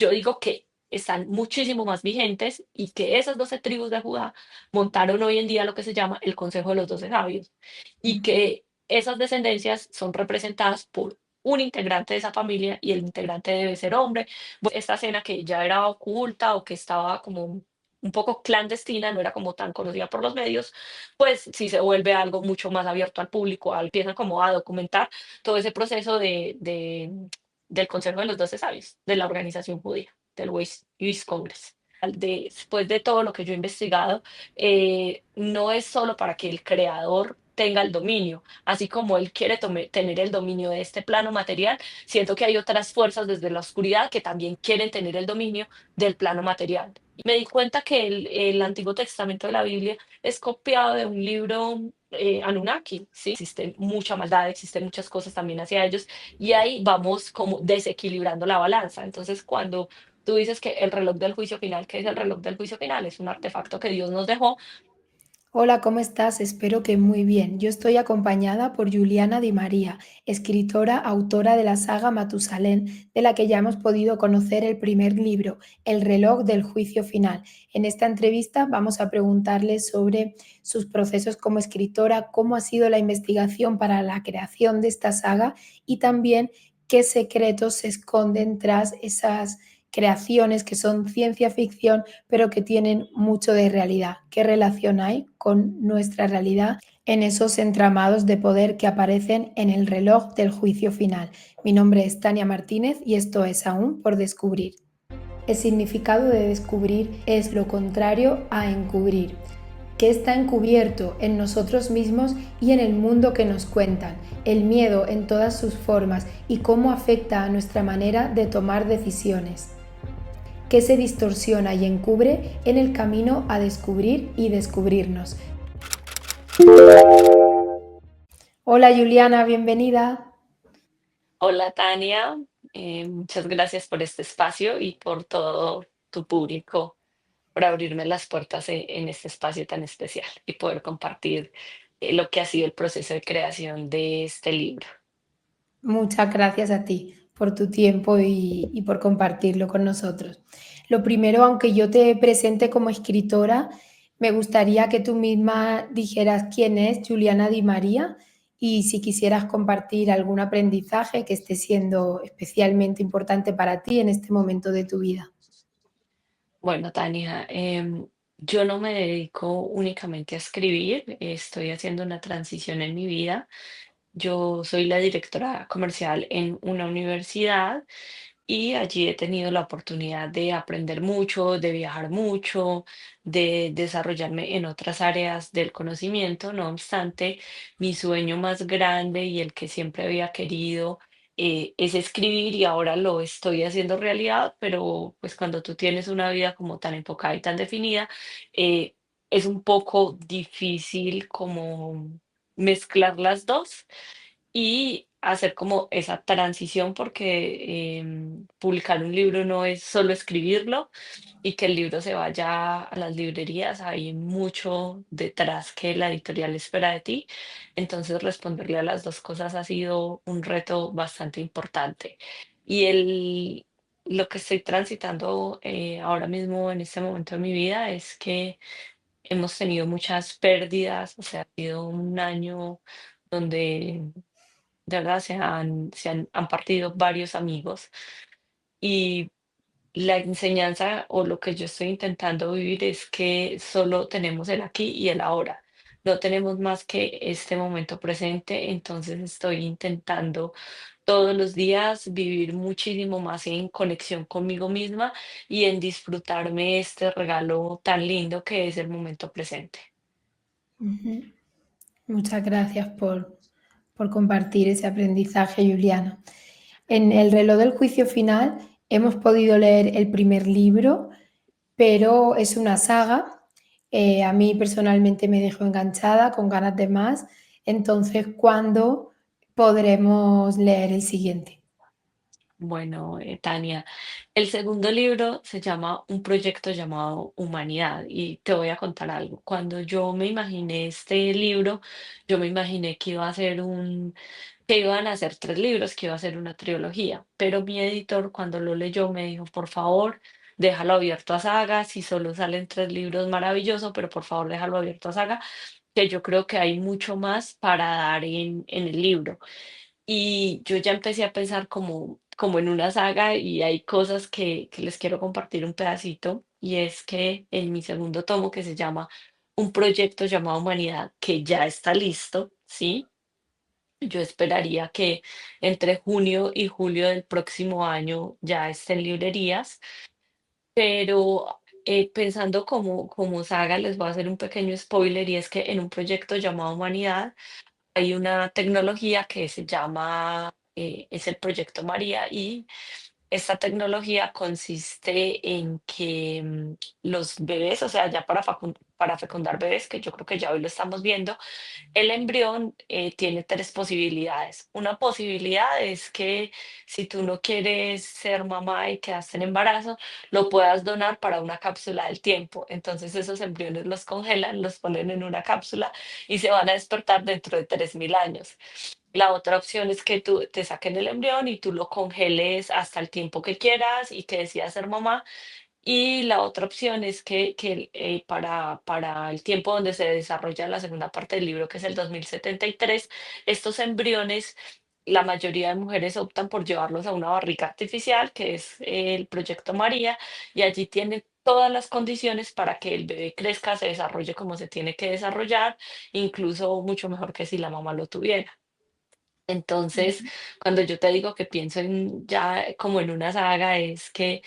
yo digo que están muchísimo más vigentes y que esas 12 tribus de Judá montaron hoy en día lo que se llama el Consejo de los 12 Sabios y que esas descendencias son representadas por un integrante de esa familia y el integrante debe ser hombre. Esta escena que ya era oculta o que estaba como un poco clandestina, no era como tan conocida por los medios, pues sí se vuelve algo mucho más abierto al público, empiezan como a documentar todo ese proceso del Consejo de los 12 Sabios, de la organización judía, del Jewish Congress. Después de todo lo que yo he investigado, no es solo para que el creador tenga el dominio, así como él quiere tener el dominio de este plano material, siento que hay otras fuerzas desde la oscuridad que también quieren tener el dominio del plano material. Y me di cuenta que el Antiguo Testamento de la Biblia es copiado de un libro Anunnaki, ¿sí? Existe mucha maldad, existen muchas cosas también hacia ellos, y ahí vamos como desequilibrando la balanza. Entonces, cuando tú dices que el reloj del juicio final, ¿qué es el reloj del juicio final? Es un artefacto que Dios nos dejó. Hola, ¿cómo estás? Espero que muy bien. Yo estoy acompañada por Juliana Di María, escritora, autora de la saga Matusalén, de la que ya hemos podido conocer el primer libro, El reloj del juicio final. En esta entrevista vamos a preguntarle sobre sus procesos como escritora, cómo ha sido la investigación para la creación de esta saga y también qué secretos se esconden tras esas creaciones que son ciencia ficción pero que tienen mucho de realidad. ¿Qué relación hay con nuestra realidad en esos entramados de poder que aparecen en el reloj del juicio final? Mi nombre es Tania Martínez y esto es Aún por descubrir. El significado de descubrir es lo contrario a encubrir, que está encubierto en nosotros mismos y en el mundo que nos cuentan, el miedo en todas sus formas y cómo afecta a nuestra manera de tomar decisiones, que se distorsiona y encubre en el camino a descubrir y descubrirnos. Hola Juliana, bienvenida. Hola Tania, muchas gracias por este espacio y por todo tu público, por abrirme las puertas en este espacio tan especial y poder compartir lo que ha sido el proceso de creación de este libro. Muchas gracias a ti por tu tiempo y por compartirlo con nosotros. Lo primero, aunque yo te presente como escritora, me gustaría que tú misma dijeras quién es Juliana Di María y si quisieras compartir algún aprendizaje que esté siendo especialmente importante para ti en este momento de tu vida. Bueno, Tania, yo no me dedico únicamente a escribir, estoy haciendo una transición en mi vida. Yo soy la directora comercial en una universidad y allí he tenido la oportunidad de aprender mucho, de viajar mucho, de desarrollarme en otras áreas del conocimiento. No obstante, mi sueño más grande y el que siempre había querido es escribir y ahora lo estoy haciendo realidad, pero pues cuando tú tienes una vida como tan enfocada y tan definida, eh, es un poco difícil como mezclar las dos y hacer como esa transición porque publicar un libro no es solo escribirlo y que el libro se vaya a las librerías, hay mucho detrás que la editorial espera de ti. Entonces responderle a las dos cosas ha sido un reto bastante importante. Y lo que estoy transitando ahora mismo en este momento de mi vida es que hemos tenido muchas pérdidas, o sea, ha sido un año donde de verdad han partido varios amigos y la enseñanza o lo que yo estoy intentando vivir es que solo tenemos el aquí y el ahora. No tenemos más que este momento presente, entonces estoy intentando todos los días vivir muchísimo más en conexión conmigo misma y en disfrutarme este regalo tan lindo que es el momento presente. Ujú. Muchas gracias por compartir ese aprendizaje, Juliana. En El reloj del juicio final hemos podido leer el primer libro, pero es una saga. A mí personalmente me dejó enganchada, con ganas de más. Entonces, ¿cuándo podremos leer el siguiente? Bueno, Tania, el segundo libro se llama Un proyecto llamado Humanidad y te voy a contar algo. Cuando yo me imaginé este libro, yo me imaginé que iba a ser que iban a ser 3 libros, que iba a ser una trilogía, pero mi editor cuando lo leyó me dijo: "Por favor, déjalo abierto a saga, si solo salen 3 libros, maravilloso, pero por favor déjalo abierto a saga, que yo creo que hay mucho más para dar en el libro". Y yo ya empecé a pensar como en una saga y hay cosas que les quiero compartir un pedacito, y es que en mi segundo tomo, que se llama Un proyecto llamado Humanidad, que ya está listo, ¿sí? Yo esperaría que entre junio y julio del próximo año ya esté en librerías, pero, pensando como saga, les voy a hacer un pequeño spoiler, y es que en un proyecto llamado Humanidad hay una tecnología que se llama, es el Proyecto María, y esta tecnología consiste en que, los bebés, o sea, ya para fecundar bebés, que yo creo que ya hoy lo estamos viendo, el embrión tiene tres posibilidades. Una posibilidad es que si tú no quieres ser mamá y quedaste en embarazo, lo puedas donar para una cápsula del tiempo. Entonces esos embriones los congelan, los ponen en una cápsula y se van a despertar dentro de 3000 años. La otra opción es que tú te saquen el embrión y tú lo congeles hasta el tiempo que quieras y que decidas ser mamá, y la otra opción es que para el tiempo donde se desarrolla la segunda parte del libro, que es el 2073, estos embriones, la mayoría de mujeres optan por llevarlos a una barriga artificial, que es el Proyecto María, y allí tienen todas las condiciones para que el bebé crezca, se desarrolle como se tiene que desarrollar, incluso mucho mejor que si la mamá lo tuviera. Entonces, cuando yo te digo que pienso en ya como en una saga, es que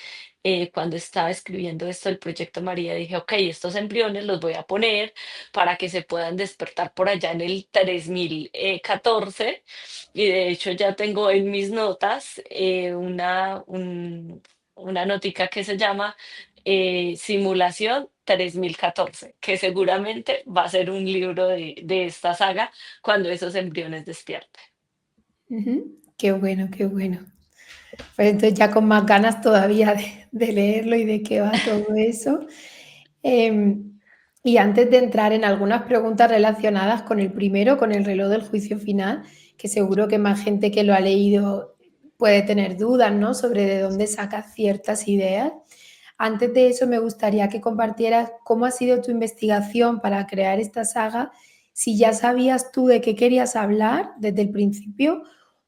cuando estaba escribiendo esto del Proyecto María, dije: ok, estos embriones los voy a poner para que se puedan despertar por allá en el 3014, y de hecho ya tengo en mis notas una notica que se llama Simulación 3014, que seguramente va a ser un libro de esta saga cuando esos embriones despierten. Ujú. Qué bueno, qué bueno. Pues entonces ya con más ganas todavía de leerlo y de qué va todo eso. Em, y antes de entrar en algunas preguntas relacionadas con el primero, con el reloj del juicio final, que seguro que más gente que lo ha leído puede tener dudas, ¿no? Sobre de dónde sacas ciertas ideas. Antes de eso, me gustaría que compartieras cómo ha sido tu investigación para crear esta saga, si ya sabías tú de qué querías hablar desde el principio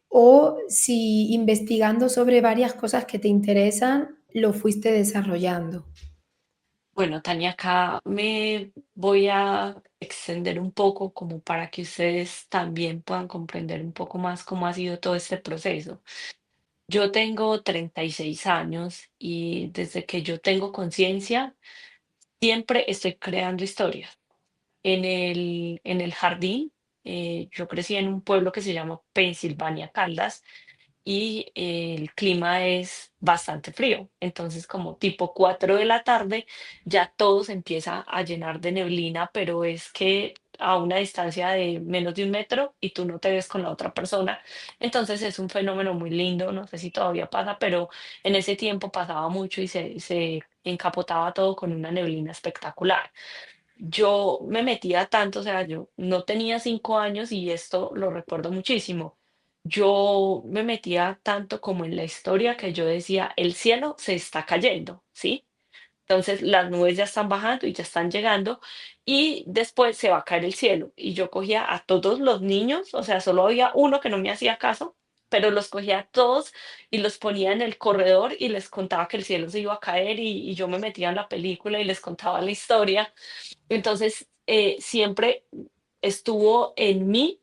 o si investigando sobre varias cosas que te interesan lo fuiste desarrollando. Bueno, Tania, acá me voy a extender un poco como para que ustedes también puedan comprender un poco más cómo ha sido todo este proceso. Yo tengo 36 años y desde que yo tengo conciencia, siempre estoy creando historias. En el jardín, yo crecí en un pueblo que se llama Pensilvania Caldas, y el clima es bastante frío. Entonces, como tipo 4 de la tarde, ya todo se empieza a llenar de neblina, pero es que a una distancia de menos de 1 metro y tú no te ves con la otra persona. Entonces es un fenómeno muy lindo, no sé si todavía pasa, pero en ese tiempo pasaba mucho y se encapotaba todo con una neblina espectacular. Yo me metía tanto, o sea, yo no tenía 5 años y esto lo recuerdo muchísimo. Yo me metía tanto como en la historia que yo decía, el cielo se está cayendo, ¿sí? Entonces las nubes ya están bajando y ya están llegando, y después se va a caer el cielo. Y yo cogía a todos los niños, o sea, solo había uno que no me hacía caso, pero los cogía a todos y los ponía en el corredor y les contaba que el cielo se iba a caer, y yo me metía en la película y les contaba la historia. Entonces, siempre estuvo en mí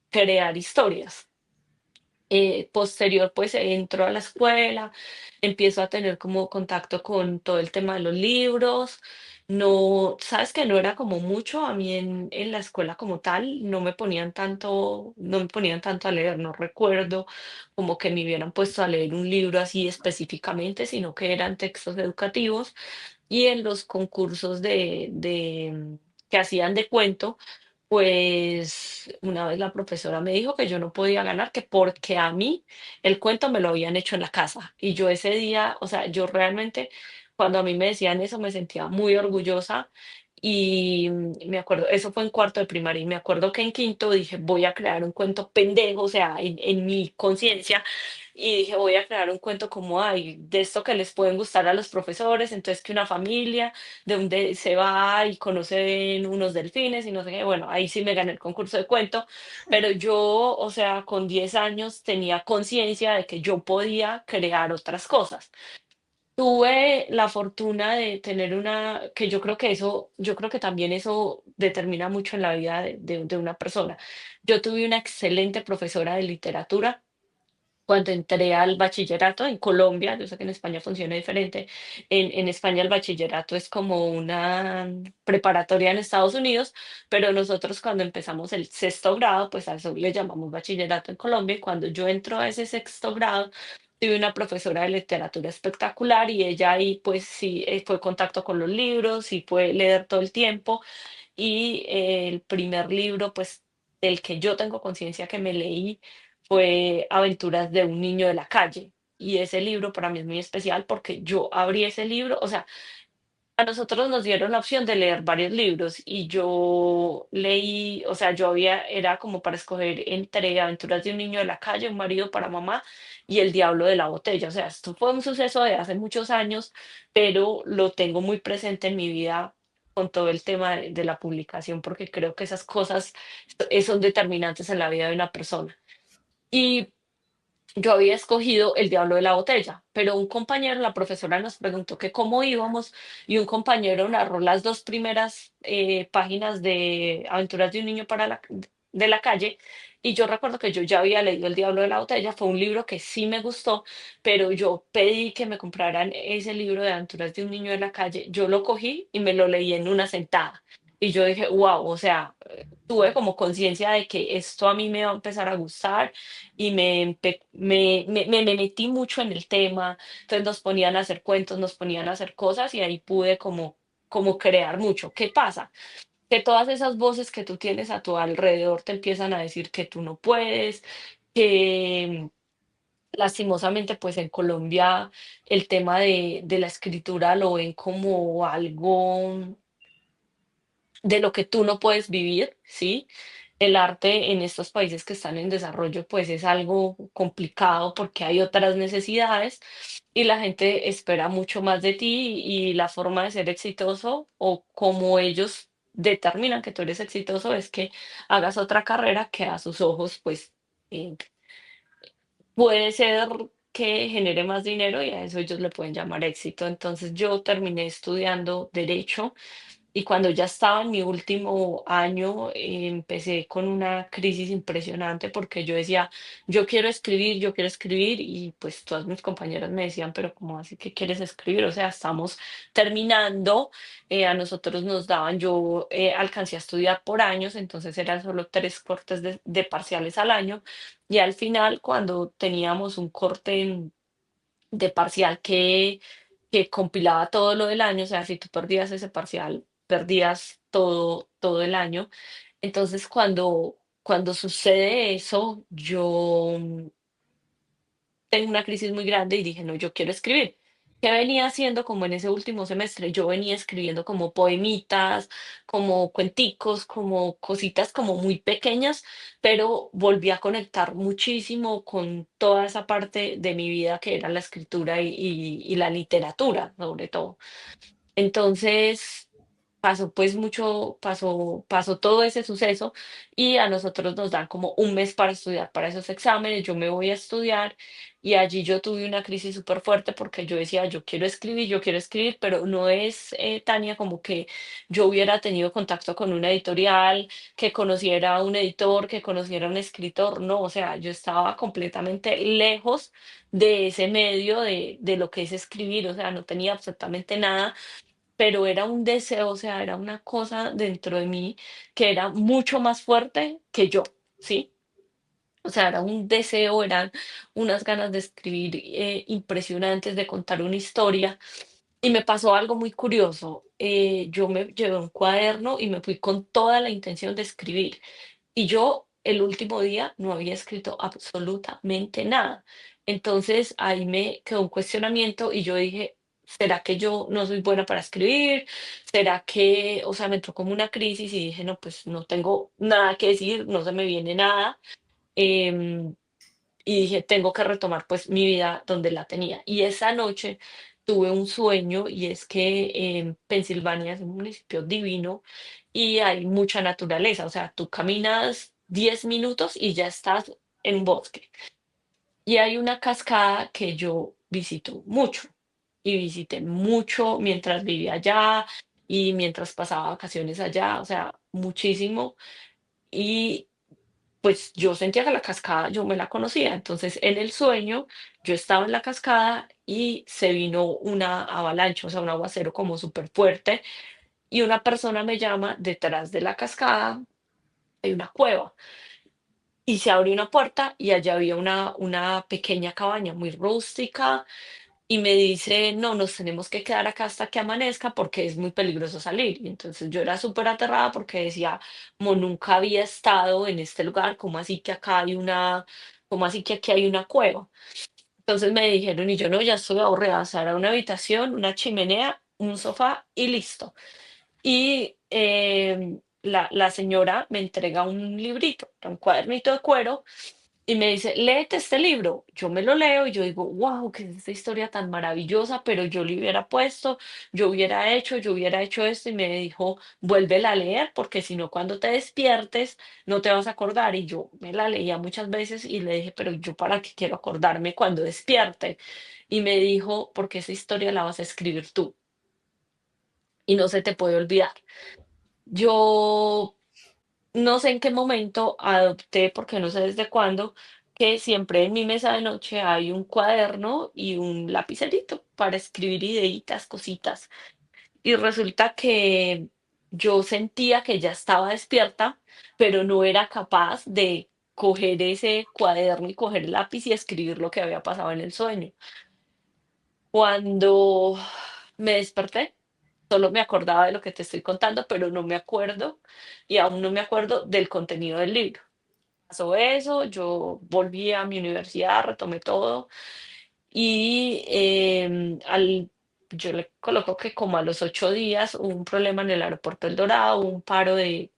crear historias. Posterior, pues entro a la escuela, empiezo a tener como contacto con todo el tema de los libros. No, sabes que no era como mucho, a mí en la escuela como tal, no me ponían tanto a leer, no recuerdo como que me hubieran puesto a leer un libro así específicamente, sino que eran textos educativos. Y en los concursos que hacían de cuento, pues una vez la profesora me dijo que yo no podía ganar, que porque a mí el cuento me lo habían hecho en la casa. Y yo ese día, o sea, yo realmente, cuando a mí me decían eso, me sentía muy orgullosa, y me acuerdo, eso fue en cuarto de primaria, y me acuerdo que en quinto dije, voy a crear un cuento pendejo, o sea, en mi conciencia, y dije, voy a crear un cuento como, ay, de esto que les pueden gustar a los profesores, entonces que una familia, de donde se va y conocen unos delfines y no sé qué, bueno, ahí sí me gané el concurso de cuento, pero yo, o sea, con 10 años tenía conciencia de que yo podía crear otras cosas. Tuve la fortuna de tener que yo creo que también eso determina mucho en la vida de una persona. Yo tuve una excelente profesora de literatura cuando entré al bachillerato en Colombia. Yo sé que en España funciona diferente. En España el bachillerato es como una preparatoria en Estados Unidos, pero nosotros cuando empezamos el sexto grado, pues a eso le llamamos bachillerato en Colombia. Y cuando yo entro a ese sexto grado, tuve una profesora de literatura espectacular y ella ahí pues sí fue contacto con los libros y fue leer todo el tiempo. Y el primer libro, pues, del que yo tengo conciencia que me leí fue Aventuras de un niño de la calle. Y ese libro para mí es muy especial porque yo abrí ese libro, o sea, a nosotros nos dieron la opción de leer varios libros y yo leí, o sea, era como para escoger entre Aventuras de un niño de la calle, Un marido para mamá y El diablo de la botella. O sea, esto fue un suceso de hace muchos años, pero lo tengo muy presente en mi vida con todo el tema de la publicación porque creo que esas cosas son determinantes en la vida de una persona. Y yo había escogido El diablo de la botella, pero un compañero, la profesora nos preguntó que cómo íbamos y un compañero narró las dos primeras páginas de Aventuras de un niño de la calle, y yo recuerdo que yo ya había leído El diablo de la botella. Fue un libro que sí me gustó, pero yo pedí que me compraran ese libro de Aventuras de un niño de la calle. Yo lo cogí y me lo leí en una sentada. Y yo dije, wow, o sea, tuve como conciencia de que esto a mí me va a empezar a gustar y me metí mucho en el tema. Entonces nos ponían a hacer cuentos, nos ponían a hacer cosas y ahí pude como crear mucho. ¿Qué pasa? Que todas esas voces que tú tienes a tu alrededor te empiezan a decir que tú no puedes, que lastimosamente pues en Colombia el tema de la escritura lo ven como algo de lo que tú no puedes vivir, ¿sí? El arte en estos países que están en desarrollo, pues es algo complicado porque hay otras necesidades y la gente espera mucho más de ti, y la forma de ser exitoso o como ellos determinan que tú eres exitoso es que hagas otra carrera que a sus ojos, pues eh, puede ser que genere más dinero y a eso ellos le pueden llamar éxito. Entonces yo terminé estudiando derecho y cuando ya estaba en mi último año, empecé con una crisis impresionante porque yo decía, yo quiero escribir, y pues todas mis compañeras me decían, pero ¿cómo así que quieres escribir? O sea, estamos terminando, a nosotros nos daban, yo alcancé a estudiar por años, entonces eran solo 3 cortes de parciales al año, y al final, cuando teníamos un corte de parcial que compilaba todo lo del año, o sea, si tú perdías ese parcial, perdías todo el año. Entonces, cuando sucede eso, yo tengo una crisis muy grande y dije, no, yo quiero escribir. ¿Qué venía haciendo como en ese último semestre? Yo venía escribiendo como poemitas, como cuenticos, como cositas como muy pequeñas, pero volví a conectar muchísimo con toda esa parte de mi vida que era la escritura y la literatura, sobre todo. Entonces, pasó todo ese suceso y a nosotros nos dan como un mes para estudiar para esos exámenes. Yo me voy a estudiar y allí yo tuve una crisis súper fuerte porque yo decía, yo quiero escribir, pero no es, Tania, como que yo hubiera tenido contacto con una editorial, que conociera a un editor, que conociera a un escritor. No, o sea, yo estaba completamente lejos de ese medio, de lo que es escribir, o sea, no tenía absolutamente nada, pero era un deseo, o sea, era una cosa dentro de mí que era mucho más fuerte que yo, ¿sí? O sea, era un deseo, eran unas ganas de escribir impresionantes, de contar una historia. Y me pasó algo muy curioso. Yo me llevé un cuaderno y me fui con toda la intención de escribir. Y yo el último día no había escrito absolutamente nada. Entonces ahí me quedó un cuestionamiento y yo dije, ¿será que yo no soy buena para escribir? ¿Será que, o sea, me entró como una crisis y dije, no, pues no tengo nada que decir, no se me viene nada? Em, y dije, tengo que retomar pues mi vida donde la tenía. Y esa noche tuve un sueño y es que Pensilvania es un municipio divino y hay mucha naturaleza, o sea, tú caminas 10 minutos y ya estás en un bosque. Y hay una cascada que yo visito mucho y visité mucho mientras vivía allá y mientras pasaba vacaciones allá, o sea, muchísimo. Y pues yo sentía que la cascada yo me la conocía. Entonces en el sueño yo estaba en la cascada y se vino una avalancha, o sea, un aguacero como súper fuerte y una persona me llama detrás de la cascada, hay una cueva. Y se abrió una puerta y allá había una pequeña cabaña muy rústica y me dice, no, nos tenemos que quedar acá hasta que amanezca porque es muy peligroso salir. Y entonces yo era súper aterrada porque decía, como nunca había estado en este lugar, ¿cómo así que acá hay cómo así que aquí hay una cueva? Entonces me dijeron, y yo no, ya estoy aburrida, o sea, era una habitación, una chimenea, un sofá y listo. Y la señora me entrega un librito, un cuadernito de cuero, y me dice, léete este libro. Yo me lo leo y yo digo, wow, qué es esta historia tan maravillosa, pero yo le hubiera puesto, yo hubiera hecho esto, y me dijo, vuélvela a leer, porque si no, cuando te despiertes, no te vas a acordar. Y yo me la leía muchas veces y le dije, pero yo para qué quiero acordarme cuando despierte. Y me dijo, porque esa historia la vas a escribir tú y no se te puede olvidar. Yo no sé en qué momento adopté, porque no sé desde cuándo, que siempre en mi mesa de noche hay un cuaderno y un lapicerito para escribir ideitas, cositas. Y resulta que yo sentía que ya estaba despierta, pero no era capaz de coger ese cuaderno y coger el lápiz y escribir lo que había pasado en el sueño. Cuando me desperté, solo me acordaba de lo que te estoy contando, pero no me acuerdo y aún no me acuerdo del contenido del libro. Pasó eso, yo volví a mi universidad, retomé todo y yo le coloco que como a los 8 días hubo un problema en el aeropuerto El Dorado, hubo un paro de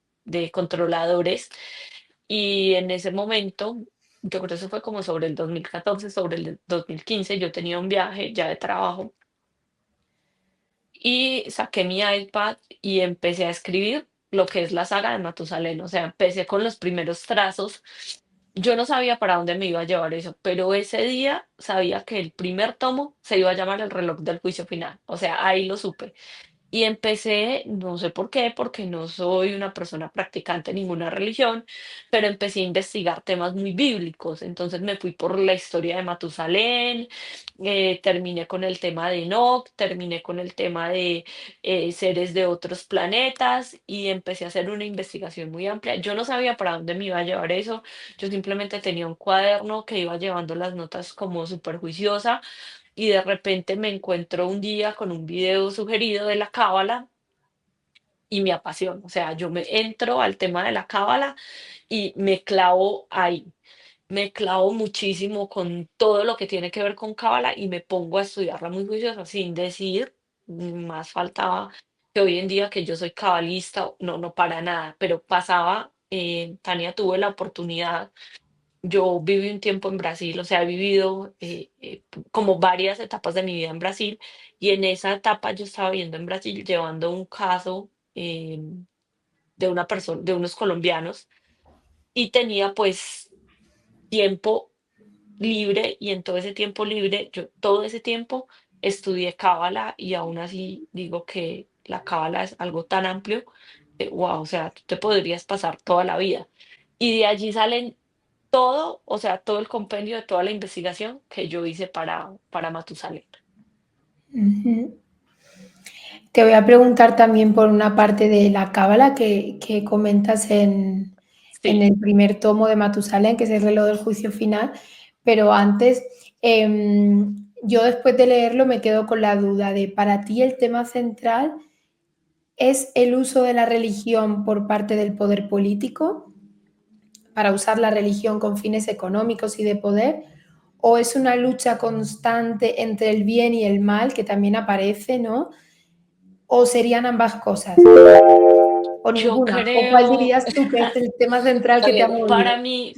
controladores y en ese momento, yo creo que eso fue como sobre el 2014, sobre el 2015, yo tenía un viaje ya de trabajo y saqué mi iPad y empecé a escribir lo que es la saga de Matusalén. O sea, empecé con los primeros trazos. Yo no sabía para dónde me iba a llevar eso, pero ese día sabía que el primer tomo se iba a llamar El reloj del juicio final. O sea, ahí lo supe. Y empecé, no sé por qué, porque no soy una persona practicante en ninguna religión, pero empecé a investigar temas muy bíblicos. Entonces me fui por la historia de Matusalén, terminé con el tema de Enoch, terminé con el tema de seres de otros planetas y empecé a hacer una investigación muy amplia. Yo no sabía para dónde me iba a llevar eso, yo simplemente tenía un cuaderno que iba llevando las notas como súper juiciosa y de repente me encuentro un día con un video sugerido de la cábala y me apasiona. O sea, yo me entro al tema de la cábala y me clavo ahí. Me clavo muchísimo con todo lo que tiene que ver con cábala y me pongo a estudiarla muy juiciosa sin decir, más faltaba que hoy en día que yo soy cabalista, no, no para nada, pero pasaba, Tania, tuve la oportunidad, yo viví un tiempo en Brasil, o sea, he vivido como varias etapas de mi vida en Brasil y en esa etapa yo estaba viviendo en Brasil llevando un caso de una persona, de unos colombianos y tenía pues tiempo libre y en todo ese tiempo libre, yo todo ese tiempo estudié cábala y aún así digo que la cábala es algo tan amplio, wow, o sea, tú te podrías pasar toda la vida. Y de allí salen todo, o sea, todo el compendio de toda la investigación que yo hice para Matusalén. Ujú. Te voy a preguntar también por una parte de la cábala que comentas en Sí, el primer tomo de Matusalén, que es el reloj del juicio final, pero antes, yo después de leerlo me quedo con la duda de, para ti el tema central es el uso de la religión por parte del poder político, para usar la religión con fines económicos y de poder, o es una lucha constante entre el bien y el mal que también aparece, ¿no? ¿O serían ambas cosas? ¿O Yo ninguna? ¿O cuál creo, dirías tú que es el tema central a que te ha ver, movido?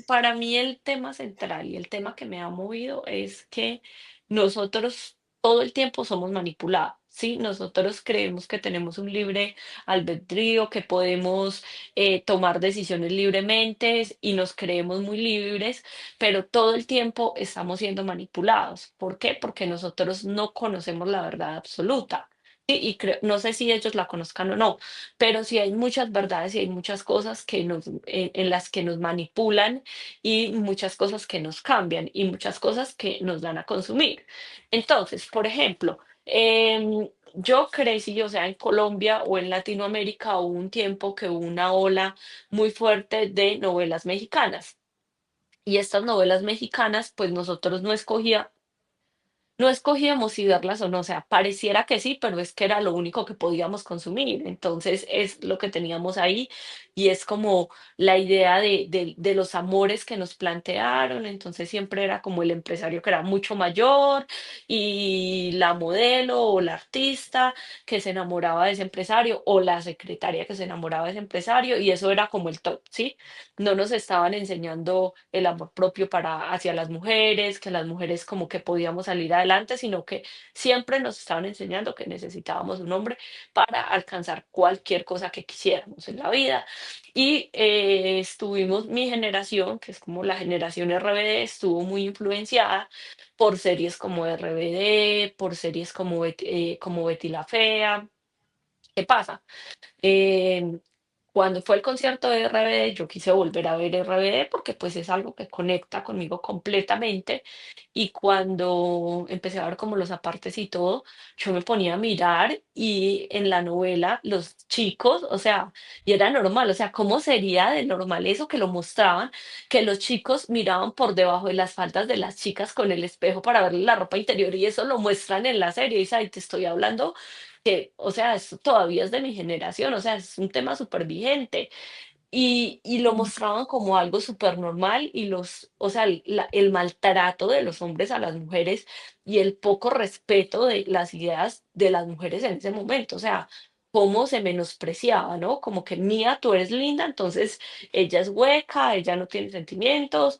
para mí el tema central y el tema que me ha movido es que nosotros todo el tiempo somos manipulados, ¿sí? Nosotros creemos que tenemos un libre albedrío, que podemos tomar decisiones libremente y nos creemos muy libres, pero todo el tiempo estamos siendo manipulados. ¿Por qué? Porque nosotros no conocemos la verdad absoluta. Sí, y no sé si ellos la conozcan o no, pero sí hay muchas verdades y hay muchas cosas que en las que nos manipulan y muchas cosas que nos cambian y muchas cosas que nos dan a consumir. Entonces, por ejemplo, yo crecí, o sea, en Colombia o en Latinoamérica hubo un tiempo que hubo una ola muy fuerte de novelas mexicanas. Y estas novelas mexicanas, pues nosotros no escogíamos si verlas o no, o sea, pareciera que sí, pero es que era lo único que podíamos consumir. Entonces es lo que teníamos ahí y es como la idea de los amores que nos plantearon. Entonces siempre era como el empresario que era mucho mayor y la modelo o la artista que se enamoraba de ese empresario o la secretaria que se enamoraba de ese empresario y eso era como el top, ¿sí? No nos estaban enseñando el amor propio para hacia las mujeres, que las mujeres como que podíamos salir adelante, sino que siempre nos estaban enseñando que necesitábamos un hombre para alcanzar cualquier cosa que quisiéramos en la vida. Y estuvimos, mi generación, que es como la generación RBD, estuvo muy influenciada por series como RBD, por series como Betty la Fea. ¿Qué pasa? Em, Cuando fue el concierto de RBD, yo quise volver a ver RBD porque pues es algo que conecta conmigo completamente. Y cuando empecé a ver como los apartes y todo, yo me ponía a mirar y en la novela los chicos, o sea, y era normal, o sea, ¿cómo sería de normal eso que lo mostraban? Que los chicos miraban por debajo de las faldas de las chicas con el espejo para ver la ropa interior y eso lo muestran en la serie. Y ahí te estoy hablando que, o sea, esto todavía es de mi generación, o sea, es un tema súper vigente. Y lo mostraban como algo súper normal y o sea, el maltrato de los hombres a las mujeres y el poco respeto de las ideas de las mujeres en ese momento, o sea, cómo se menospreciaba, ¿no? Como que Mía, tú eres linda, entonces ella es hueca, ella no tiene sentimientos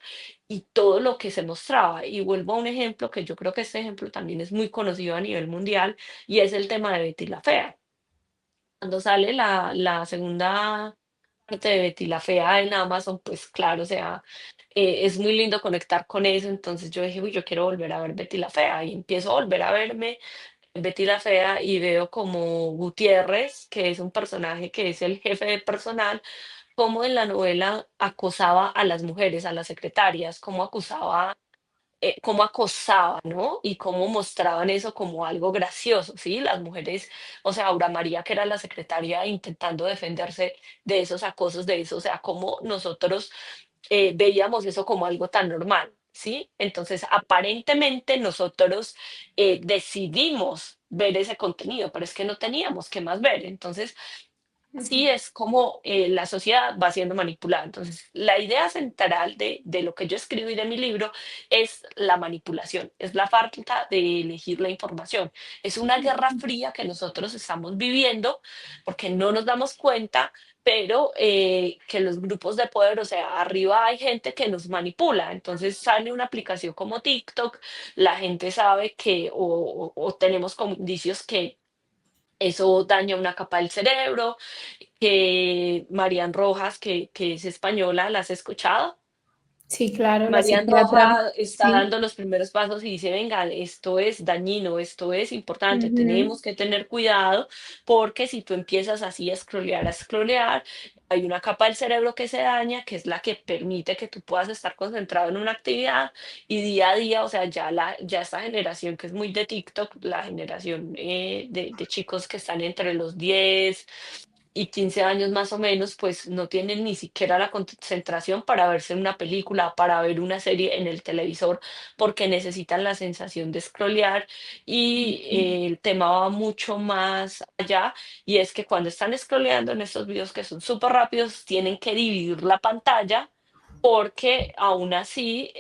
y todo lo que se mostraba. Y vuelvo a un ejemplo que yo creo que este ejemplo también es muy conocido a nivel mundial y es el tema de Betty la Fea. Cuando sale la segunda parte de Betty la Fea en Amazon, pues claro, o sea, es muy lindo conectar con eso. Entonces yo dije, uy, yo quiero volver a ver Betty la Fea y empiezo a volver a verme Betty la Fea y veo como Gutiérrez, que es un personaje que es el jefe de personal, como en la novela acosaba a las mujeres, a las secretarias, cómo acosaba, ¿no? Y cómo mostraban eso como algo gracioso, ¿sí? Las mujeres, o sea, Aura María, que era la secretaria, intentando defenderse de esos acosos, de eso, o sea, cómo nosotros veíamos eso como algo tan normal, ¿sí? Entonces, aparentemente nosotros decidimos ver ese contenido, pero es que no teníamos qué más ver. Entonces, así es como la sociedad va siendo manipulada. Entonces, la idea central de lo que yo escribo y de mi libro es la manipulación, es la falta de elegir la información. Es una guerra fría que nosotros estamos viviendo porque no nos damos cuenta, pero que los grupos de poder, o sea, arriba hay gente que nos manipula. Entonces sale una aplicación como TikTok, la gente sabe que o tenemos como indicios que eso daña una capa del cerebro, que Marian Rojas, que es española, ¿la has escuchado? Sí, claro, la Marian psiquiatra, Rojas está sí. dando los primeros pasos y dice, venga, esto es dañino, esto es importante, Ujú. tenemos que tener cuidado porque si tú empiezas así a scrollear, hay una capa del cerebro que se daña, que es la que permite que tú puedas estar concentrado en una actividad y día a día, o sea, ya esta generación que es muy de TikTok, la generación de chicos que están entre los 10 y 15 años más o menos, pues no tienen ni siquiera la concentración para verse una película, para ver una serie en el televisor, porque necesitan la sensación de scrollear y el tema va mucho más allá y es que cuando están scrolleando en estos videos que son súper rápidos, tienen que dividir la pantalla porque aún así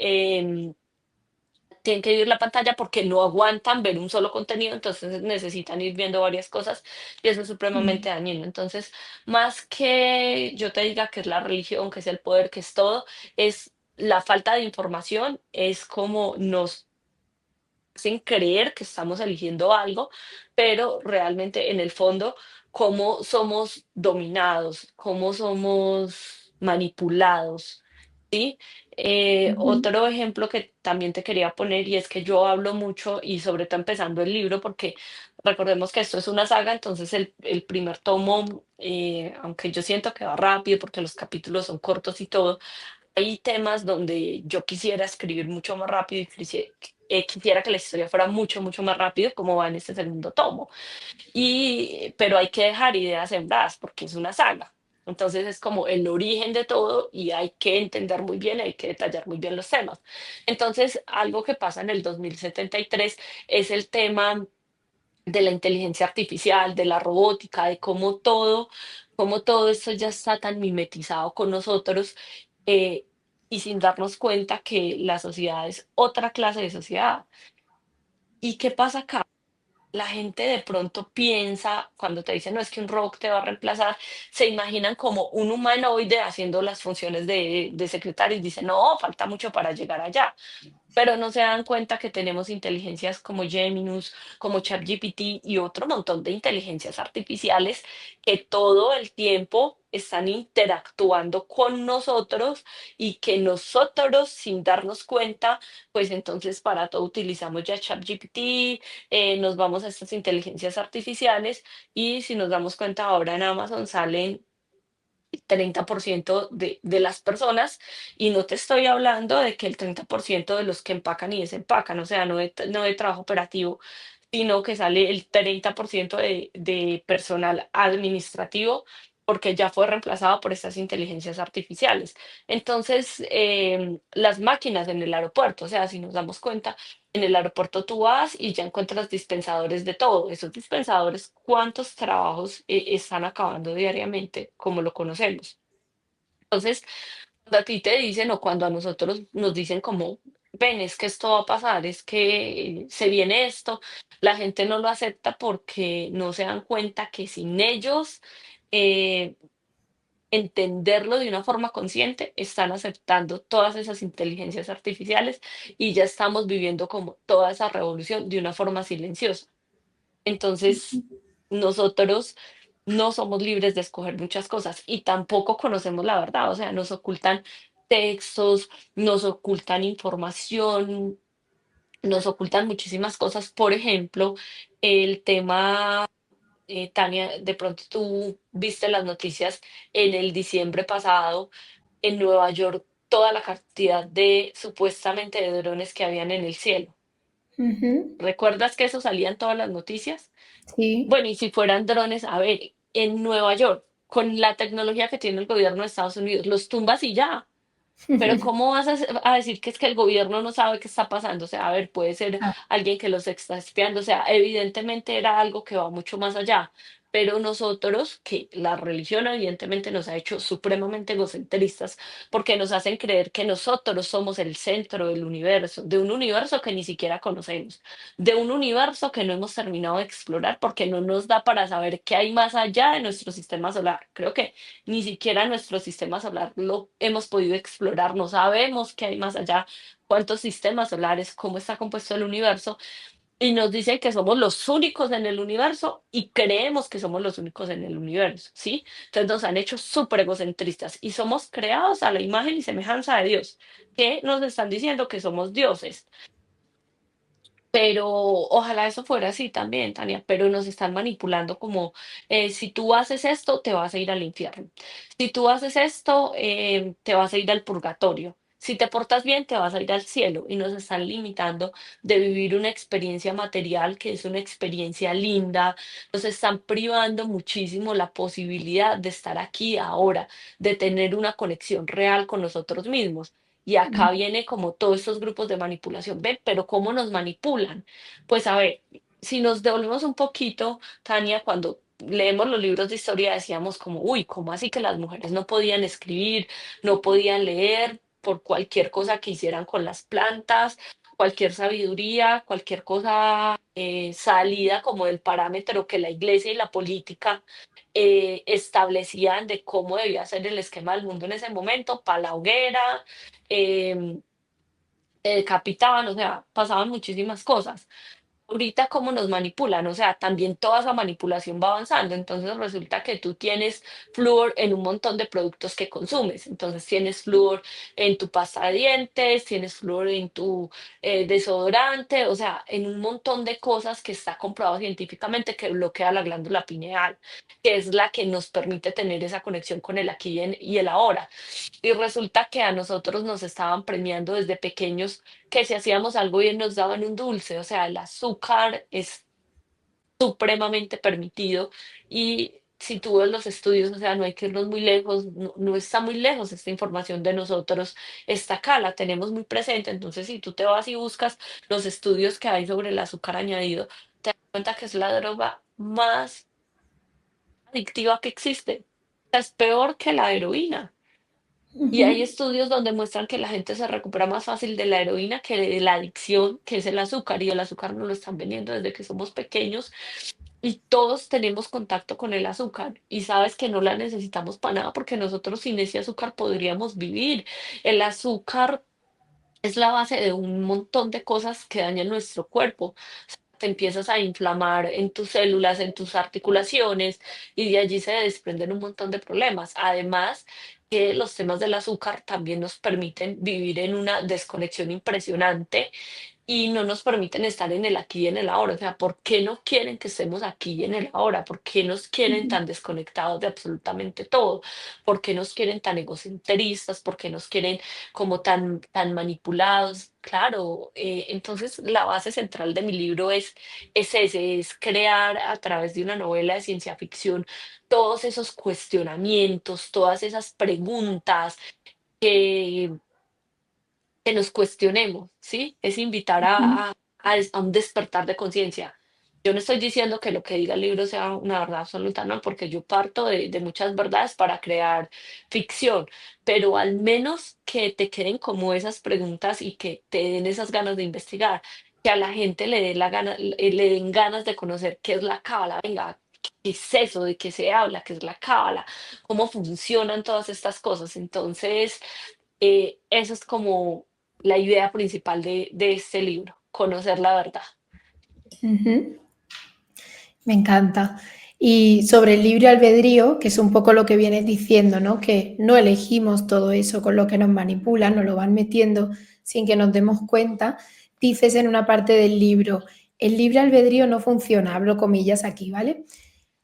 tienen que dividir la pantalla porque no aguantan ver un solo contenido, entonces necesitan ir viendo varias cosas y eso es mm, supremamente dañino. Entonces, más que yo te diga que es la religión, que es el poder, que es todo, es la falta de información, es como nos hacen creer que estamos eligiendo algo, pero realmente en el fondo, cómo somos dominados, cómo somos manipulados, ¿sí? ujú. Otro ejemplo que también te quería poner y es que yo hablo mucho y sobre todo empezando el libro, porque recordemos que esto es una saga, entonces el primer tomo, aunque yo siento que va rápido porque los capítulos son cortos y todo, hay temas donde yo quisiera escribir mucho más rápido y quisiera que la historia fuera mucho, mucho más rápido, como va en este segundo tomo. Pero hay que dejar ideas sembradas porque es una saga. Entonces es como el origen de todo y hay que entender muy bien, hay que detallar muy bien los temas. Entonces, algo que pasa en el 2073 es el tema de la inteligencia artificial, de la robótica, de cómo todo esto ya está tan mimetizado con nosotros, eh, y sin darnos cuenta que la sociedad es otra clase de sociedad. ¿Y qué pasa acá? La gente de pronto piensa, cuando te dicen, no es que un robot te va a reemplazar, se imaginan como un humanoide haciendo las funciones de secretario y dicen, no, falta mucho para llegar allá, pero no se dan cuenta que tenemos inteligencias como Geminus, como ChatGPT y otro montón de inteligencias artificiales que todo el tiempo están interactuando con nosotros y que nosotros, sin darnos cuenta, pues entonces para todo utilizamos ya ChatGPT, nos vamos a estas inteligencias artificiales y si nos damos cuenta ahora en Amazon salen 30% de las personas, y no te estoy hablando de que el 30% de los que empacan y desempacan, o sea, no de trabajo operativo, sino que sale el 30% de personal administrativo porque ya fue reemplazado por estas inteligencias artificiales. Entonces, las máquinas en el aeropuerto, o sea, si nos damos cuenta, en el aeropuerto tú vas y ya encuentras dispensadores de todo. Esos dispensadores, ¿cuántos trabajos están acabando diariamente como lo conocemos? Entonces, cuando a ti te dicen o cuando a nosotros nos dicen como, ven, es que esto va a pasar, es que se viene esto, la gente no lo acepta porque no se dan cuenta que sin ellos eh, entenderlo de una forma consciente, están aceptando todas esas inteligencias artificiales y ya estamos viviendo como toda esa revolución de una forma silenciosa. Entonces, nosotros no somos libres de escoger muchas cosas y tampoco conocemos la verdad, o sea, nos ocultan textos, nos ocultan información, nos ocultan muchísimas cosas. Por ejemplo, el tema, Tania, de pronto tú viste las noticias en el diciembre pasado, en Nueva York, toda la cantidad de supuestamente de drones que habían en el cielo. Ujú. ¿Recuerdas que eso salía en todas las noticias? Sí. Bueno, y si fueran drones, a ver, en Nueva York, con la tecnología que tiene el gobierno de Estados Unidos, los tumbas y ya. Pero ¿cómo vas a decir que es que el gobierno no sabe qué está pasando? O sea, a ver, puede ser Ah, alguien que los está espiando. O sea, evidentemente era algo que va mucho más allá. Pero nosotros, que la religión evidentemente nos ha hecho supremamente egocentristas, porque nos hacen creer que nosotros somos el centro del universo, de un universo que ni siquiera conocemos, de un universo que no hemos terminado de explorar porque no nos da para saber qué hay más allá de nuestro sistema solar. Creo que ni siquiera nuestro sistema solar lo hemos podido explorar, no sabemos qué hay más allá, cuántos sistemas solares, cómo está compuesto el universo, y nos dicen que somos los únicos en el universo y creemos que somos los únicos en el universo, ¿sí? Entonces nos han hecho súper egocentristas y somos creados a la imagen y semejanza de Dios, que nos están diciendo que somos dioses. Pero ojalá eso fuera así también, Tania, pero nos están manipulando como, si tú haces esto, te vas a ir al infierno. Si tú haces esto, te vas a ir al purgatorio. Si te portas bien, te vas a ir al cielo. Y nos están limitando de vivir una experiencia material que es una experiencia linda. Nos están privando muchísimo la posibilidad de estar aquí ahora, de tener una conexión real con nosotros mismos. Y acá viene como todos estos grupos de manipulación. Ven, pero ¿cómo nos manipulan? Pues a ver, si nos devolvemos un poquito, Tania, cuando leemos los libros de historia decíamos como, uy, ¿cómo así que las mujeres no podían escribir, no podían leer por cualquier cosa que hicieran con las plantas? cualquier sabiduría, cualquier cosa salida como del parámetro que la iglesia y la política establecían de cómo debía ser el esquema del mundo en ese momento, para la hoguera, em, decapitaban, o sea, pasaban muchísimas cosas. Ahorita cómo nos manipulan, o sea, también toda esa manipulación va avanzando. Entonces resulta que tú tienes flúor en un montón de productos que consumes. Entonces tienes flúor en tu pasta de dientes, tienes flúor en tu desodorante, o sea, en un montón de cosas que está comprobado científicamente que bloquea la glándula pineal, que es la que nos permite tener esa conexión con el aquí y el ahora. Y resulta que a nosotros nos estaban premiando desde pequeños que si hacíamos algo bien nos daban un dulce, o sea, el azúcar es supremamente permitido y si tú ves los estudios, o sea, no hay que irnos muy lejos, no, no está muy lejos esta información de nosotros, está acá, la tenemos muy presente, entonces si tú te vas y buscas los estudios que hay sobre el azúcar añadido, te das cuenta que es la droga más adictiva que existe, o sea, es peor que la heroína. Y hay Ujú, estudios donde muestran que la gente se recupera más fácil de la heroína que de la adicción, que es el azúcar, y el azúcar nos lo están vendiendo desde que somos pequeños y todos tenemos contacto con el azúcar y sabes que no la necesitamos para nada porque nosotros sin ese azúcar podríamos vivir. El azúcar es la base de un montón de cosas que dañan nuestro cuerpo. Te empiezas a inflamar en tus células, en tus articulaciones, y de allí se desprenden un montón de problemas. Además, que los temas del azúcar también nos permiten vivir en una desconexión impresionante y no nos permiten estar en el aquí y en el ahora. O sea, ¿por qué no quieren que estemos aquí y en el ahora? ¿Por qué nos quieren ujú, tan desconectados de absolutamente todo? ¿Por qué nos quieren tan egocentristas? ¿Por qué nos quieren como tan manipulados? Claro, entonces la base central de mi libro es ese, es crear a través de una novela de ciencia ficción todos esos cuestionamientos, todas esas preguntas que que nos cuestionemos, ¿sí? Es invitar ujú, a un despertar de conciencia. Yo no estoy diciendo que lo que diga el libro sea una verdad absoluta, no, porque yo parto de muchas verdades para crear ficción, pero al menos que te queden como esas preguntas y que te den esas ganas de investigar, que a la gente le dé la gana, le den ganas de conocer qué es la cábala, venga, qué es eso, de qué se habla, qué es la cábala, cómo funcionan todas estas cosas. Entonces, eso es como la idea principal de este libro, conocer la verdad. ujú. Me encanta. Y sobre el libre albedrío, que es un poco lo que vienes diciendo, ¿no? Que no elegimos todo eso con lo que nos manipulan, nos lo van metiendo sin que nos demos cuenta. Dices en una parte del libro, el libre albedrío no funciona, hablo comillas aquí, ¿vale?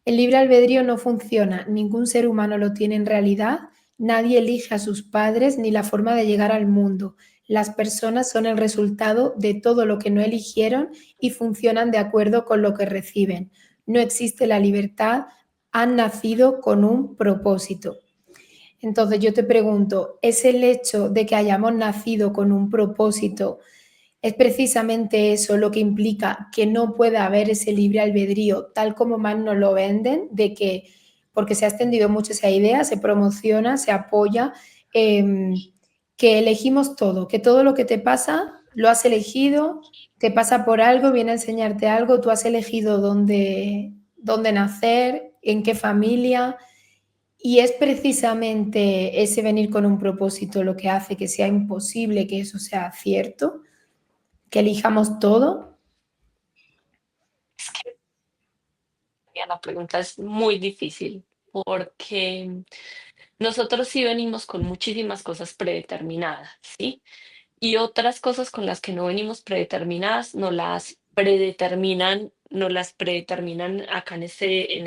El libre albedrío no funciona, ningún ser humano lo tiene en realidad, nadie elige a sus padres ni la forma de llegar al mundo. Las personas son el resultado de todo lo que no eligieron y funcionan de acuerdo con lo que reciben. No existe la libertad, han nacido con un propósito. Entonces yo te pregunto, ¿es el hecho de que hayamos nacido con un propósito es precisamente eso lo que implica que no pueda haber ese libre albedrío, tal como más nos lo venden, de que, porque se ha extendido mucho esa idea, se promociona, se apoya, que elegimos todo, que todo lo que te pasa lo has elegido, te pasa por algo, viene a enseñarte algo, tú has elegido dónde nacer, en qué familia, y es precisamente ese venir con un propósito lo que hace que sea imposible que eso sea cierto, que elijamos todo. Es que ya la pregunta es muy difícil porque nosotros sí venimos con muchísimas cosas predeterminadas, ¿sí? Y otras cosas con las que no venimos predeterminadas, nos las predeterminan acá en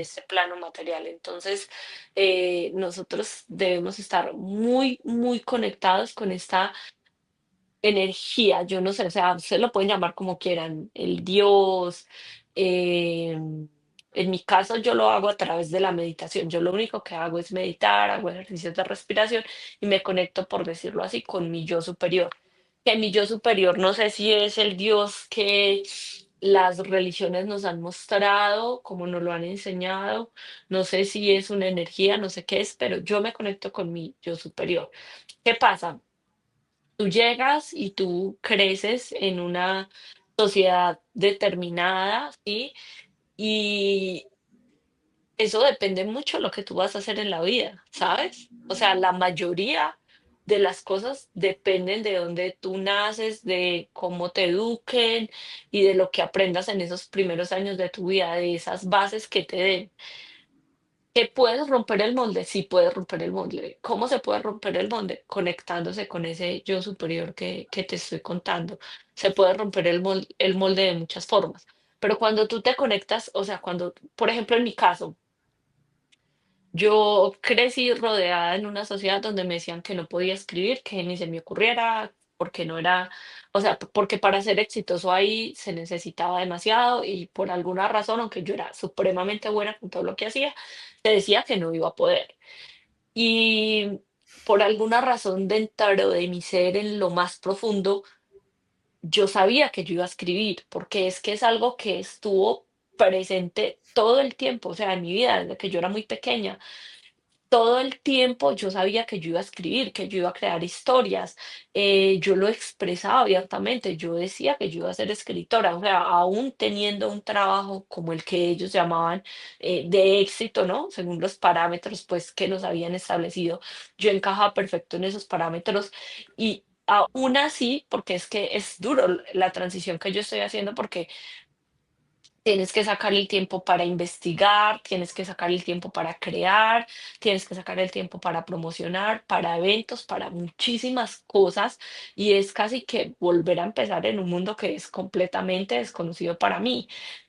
este plano material. Entonces, nosotros debemos estar muy, muy conectados con esta energía, yo no sé, o sea, ustedes lo pueden llamar como quieran, el Dios. En mi caso, yo lo hago a través de la meditación. Yo lo único que hago es meditar, hago ejercicios de respiración y me conecto, por decirlo así, con mi yo superior. Que mi yo superior no sé si es el Dios que las religiones nos han mostrado, como nos lo han enseñado, no sé si es una energía, no sé qué es, pero yo me conecto con mi yo superior. ¿Qué pasa? tú llegas y tú creces en una sociedad determinada, ¿sí? Y eso depende mucho de lo que tú vas a hacer en la vida, ¿sabes? O sea, la mayoría de las cosas dependen de dónde tú naces, de cómo te eduquen y de lo que aprendas en esos primeros años de tu vida, de esas bases que te den. ¿Que puedes romper el molde? Sí, puedes romper el molde. ¿Cómo se puede romper el molde? Conectándose con ese yo superior que te estoy contando. Se puede romper el molde de muchas formas. Pero cuando tú te conectas, o sea, cuando, por ejemplo, en mi caso, yo crecí rodeada en una sociedad donde me decían que no podía escribir, que ni se me ocurriera, porque no era, o sea, porque para ser exitoso ahí se necesitaba demasiado y por alguna razón, aunque yo era supremamente buena con todo lo que hacía, se decía que no iba a poder. Y por alguna razón dentro de mi ser, en lo más profundo, yo sabía que yo iba a escribir, porque es que es algo que estuvo presente todo el tiempo, o sea, en mi vida, desde que yo era muy pequeña todo el tiempo yo sabía que yo iba a escribir, que yo iba a crear historias. Yo lo expresaba abiertamente, yo decía que yo iba a ser escritora, o sea, aún teniendo un trabajo como el que ellos llamaban de éxito, ¿no? Según los parámetros pues que nos habían establecido, yo encajaba perfecto en esos parámetros y aún así, porque es que es duro la transición que yo estoy haciendo porque tienes que sacar el tiempo para investigar, tienes que sacar el tiempo para crear, tienes que sacar el tiempo para promocionar, para eventos, para muchísimas cosas. Y es casi que volver a empezar en un mundo que es completamente desconocido para mí.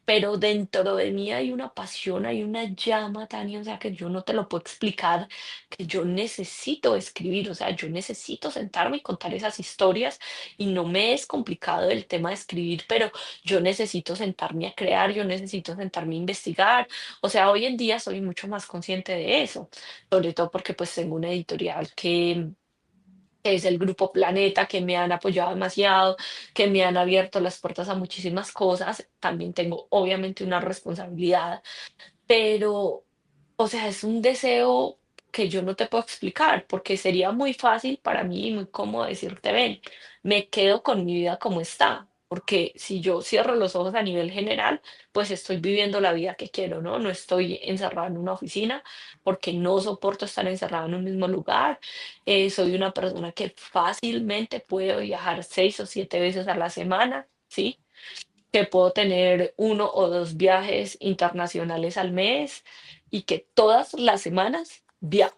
Pero dentro de mí hay una pasión, hay una llama, Tania, o sea, que yo no te lo puedo explicar, que yo necesito escribir, o sea, yo necesito sentarme y contar esas historias. Y no me es complicado el tema de escribir, pero yo necesito sentarme a crear, yo necesito sentarme a investigar. O sea, hoy en día soy mucho más consciente de eso, sobre todo porque pues tengo una editorial que es el Grupo Planeta, que me han apoyado demasiado, que me han abierto las puertas a muchísimas cosas. También tengo obviamente una responsabilidad, pero, o sea, es un deseo que yo no te puedo explicar, porque sería muy fácil para mí y muy cómodo decirte, ven, me quedo con mi vida como está, porque si yo cierro los ojos a nivel general, pues estoy viviendo la vida que quiero, ¿no? No estoy encerrada en una oficina, porque no soporto estar encerrada en un mismo lugar. Soy una persona que fácilmente puede viajar 6 o 7 veces a la semana, ¿sí? Que puedo tener 1 o 2 viajes internacionales al mes y que todas las semanas viajo.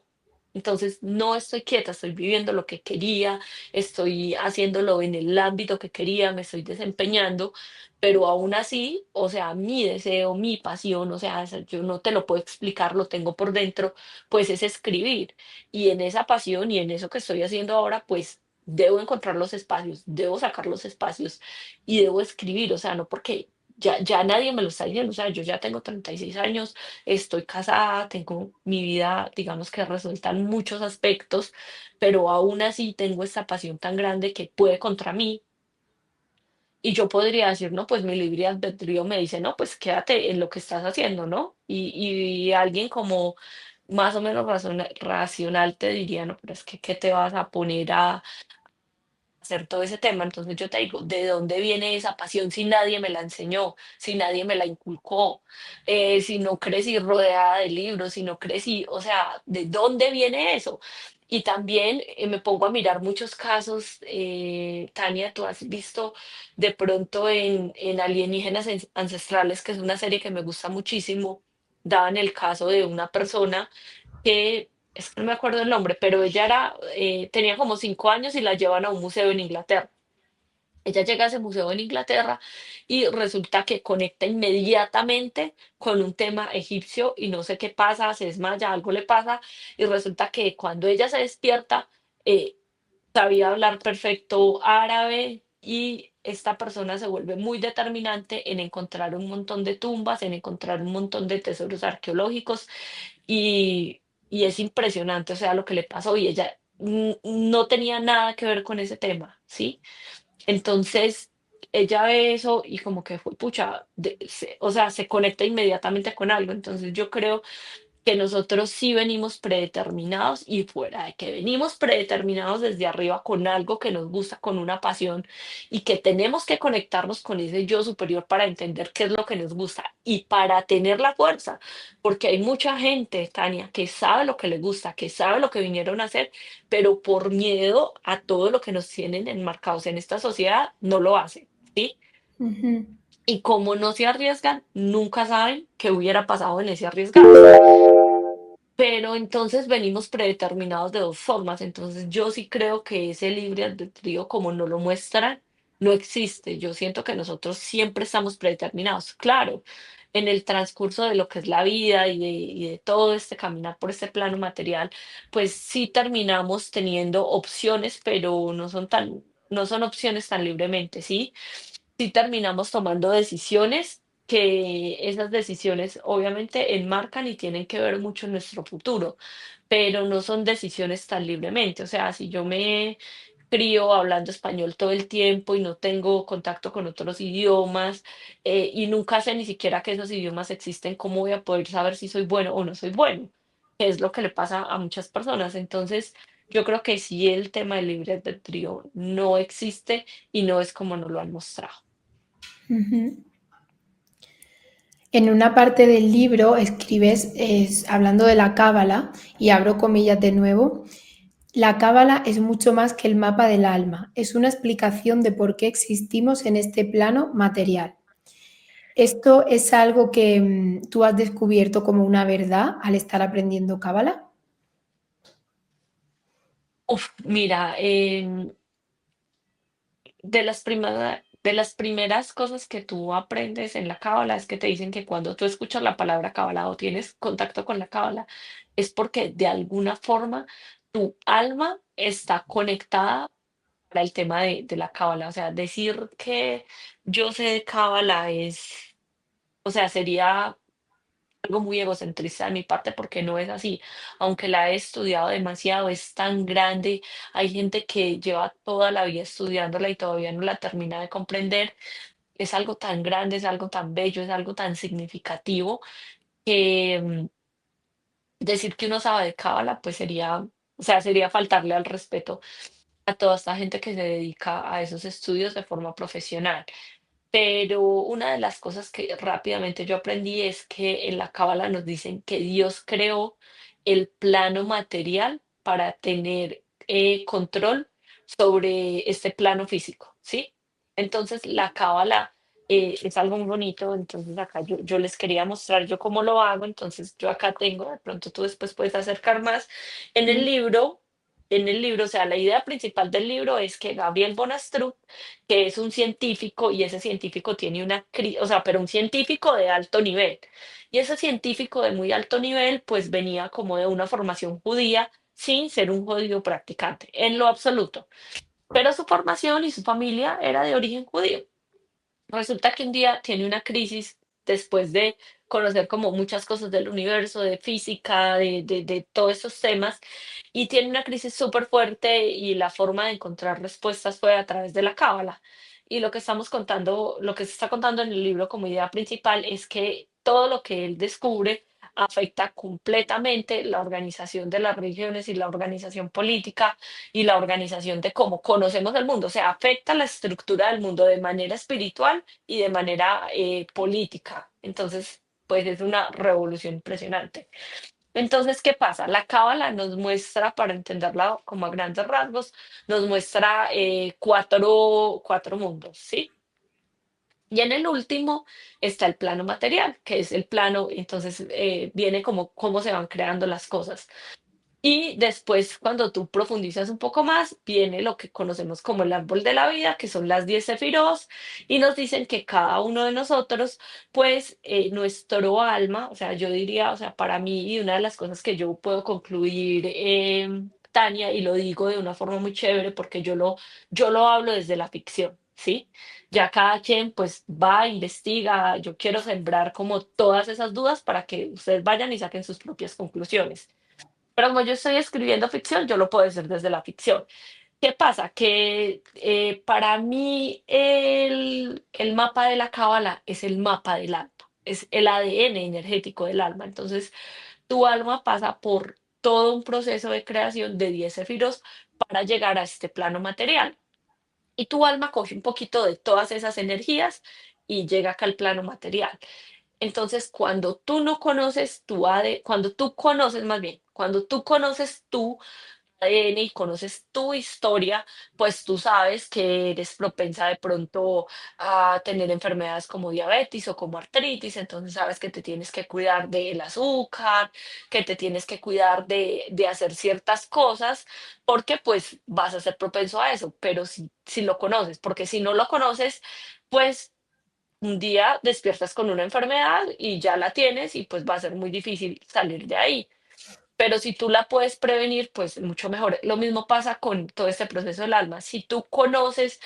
Entonces, no estoy quieta, estoy viviendo lo que quería, estoy haciéndolo en el ámbito que quería, me estoy desempeñando, pero aún así, o sea, mi deseo, mi pasión, o sea, yo no te lo puedo explicar, lo tengo por dentro, pues es escribir. Y en esa pasión y en eso que estoy haciendo ahora, pues debo encontrar los espacios, debo sacar los espacios y debo escribir, o sea, no porque ya nadie me lo está diciendo, o sea, yo ya tengo 36 años, estoy casada, tengo mi vida, digamos que resuelta en muchos aspectos, pero aún así tengo esta pasión tan grande que puede contra mí. Y yo podría decir, no, pues mi libre albedrío me dice, no, pues quédate en lo que estás haciendo, ¿no? Y alguien como más o menos racional te diría, no, pero es que, ¿qué te vas a poner a hacer todo ese tema? Entonces yo te digo, ¿de dónde viene esa pasión si nadie me la enseñó, si nadie me la inculcó, si no crecí rodeada de libros, si no crecí, o sea, ¿de dónde viene eso? Y también me pongo a mirar muchos casos, Tania, tú has visto de pronto en Alienígenas Ancestrales, que es una serie que me gusta muchísimo, daban el caso de una persona que, es que no me acuerdo el nombre, pero ella tenía como 5 años y la llevan a un museo en Inglaterra. Ella llega a ese museo en Inglaterra y resulta que conecta inmediatamente con un tema egipcio y no sé qué pasa, se desmaya, algo le pasa y resulta que cuando ella se despierta, eh, sabía hablar perfecto árabe y esta persona se vuelve muy determinante en encontrar un montón de tumbas, en encontrar un montón de tesoros arqueológicos y es impresionante, o sea, lo que le pasó y ella no tenía nada que ver con ese tema, ¿sí? Entonces, ella ve eso y como que fue, pucha, o sea, se conecta inmediatamente con algo. Entonces, yo creo que nosotros sí venimos predeterminados y fuera de que venimos predeterminados desde arriba con algo que nos gusta, con una pasión y que tenemos que conectarnos con ese yo superior para entender qué es lo que nos gusta y para tener la fuerza, porque hay mucha gente, Tania, que sabe lo que le gusta, que sabe lo que vinieron a hacer, pero por miedo a todo lo que nos tienen enmarcados en esta sociedad, no lo hacen, ¿sí? Ujú, Y como no se arriesgan, nunca saben qué hubiera pasado en ese arriesgarse. Pero entonces venimos predeterminados de dos formas. Entonces yo sí creo que ese libre albedrío, como no lo muestran, no existe. Yo siento que nosotros siempre estamos predeterminados. Claro, en el transcurso de lo que es la vida y de todo este caminar por este plano material, pues sí terminamos teniendo opciones, pero no son opciones tan libremente, ¿sí? Sí terminamos tomando decisiones que esas decisiones obviamente enmarcan y tienen que ver mucho en nuestro futuro, pero no son decisiones tan libremente. O sea, si yo me crío hablando español todo el tiempo y no tengo contacto con otros idiomas y nunca sé ni siquiera que esos idiomas existen, ¿cómo voy a poder saber si soy bueno o no soy bueno? Que es lo que le pasa a muchas personas. Entonces, yo creo que sí el tema del libre albedrío no existe y no es como nos lo han mostrado. ujú. En una parte del libro escribes, hablando de la cábala, y abro comillas de nuevo, la cábala es mucho más que el mapa del alma, es una explicación de por qué existimos en este plano material. ¿Esto es algo que tú has descubierto como una verdad al estar aprendiendo cábala? Uf, mira, de las primeras cosas que tú aprendes en la cábala es que te dicen que cuando tú escuchas la palabra cábala o tienes contacto con la cábala, es porque de alguna forma tu alma está conectada para el tema de la cábala. O sea, decir que yo sé de cábala o sea, sería algo muy egocentrista de mi parte porque no es así. Aunque la he estudiado demasiado, es tan grande. Hay gente que lleva toda la vida estudiándola y todavía no la termina de comprender. Es algo tan grande, es algo tan bello, es algo tan significativo que decir que uno sabe de cábala, pues sería, o sea, sería faltarle al respeto a toda esta gente que se dedica a esos estudios de forma profesional. Pero una de las cosas que rápidamente yo aprendí es que en la Cábala nos dicen que Dios creó el plano material para tener control sobre este plano físico, ¿sí? Entonces la Cábala es algo muy bonito, entonces acá yo les quería mostrar yo cómo lo hago, entonces yo acá tengo, de pronto tú después puedes acercar más, en el Sí. libro, en el libro, o sea, la idea principal del libro es que Gabriel Bonastruc, que es un científico y ese científico tiene o sea, pero un científico de alto nivel. Y ese científico de muy alto nivel, pues venía como de una formación judía sin ser un judío practicante, en lo absoluto. Pero su formación y su familia era de origen judío. Resulta que un día tiene una crisis después de conocer como muchas cosas del universo, de física, de todos estos temas, y tiene una crisis súper fuerte y la forma de encontrar respuestas fue a través de la cábala. Y lo que estamos contando, lo que se está contando en el libro como idea principal es que todo lo que él descubre afecta completamente la organización de las religiones y la organización política y la organización de cómo conocemos el mundo. O sea, afecta la estructura del mundo de manera espiritual y de manera política. Entonces, pues es una revolución impresionante. Entonces, ¿qué pasa? La cábala nos muestra, para entenderla como a grandes rasgos, nos muestra cuatro mundos, ¿sí? Y en el último está el plano material, que es el plano, entonces viene como cómo se van creando las cosas. Y después, cuando tú profundizas un poco más, viene lo que conocemos como el árbol de la vida, que son las 10 sefirot, y nos dicen que cada uno de nosotros, pues nuestro alma, o sea, yo diría, o sea, para mí, y una de las cosas que yo puedo concluir, Tania, y lo digo de una forma muy chévere, porque yo lo hablo desde la ficción, ¿sí? Ya cada quien, pues, va, investiga, yo quiero sembrar como todas esas dudas para que ustedes vayan y saquen sus propias conclusiones. Pero como yo estoy escribiendo ficción, yo lo puedo decir desde la ficción. ¿Qué pasa? Que para mí el mapa de la cábala es el mapa del alma. es el ADN energético del alma. Entonces, tu alma pasa por todo un proceso de creación de 10 cefiros para llegar a este plano material. Y tu alma coge un poquito de todas esas energías y llega acá al plano material. Entonces, cuando tú no conoces tu ADN, cuando tú conoces más bien, cuando tú conoces tu ADN y conoces tu historia, pues tú sabes que eres propensa de pronto a tener enfermedades como diabetes o como artritis, entonces sabes que te tienes que cuidar del azúcar, que te tienes que cuidar de hacer ciertas cosas, porque pues vas a ser propenso a eso, pero si lo conoces, porque si no lo conoces, pues un día despiertas con una enfermedad y ya la tienes y pues va a ser muy difícil salir de ahí. Pero si tú la puedes prevenir, pues mucho mejor. Lo mismo pasa con todo este proceso del alma. Si tú conoces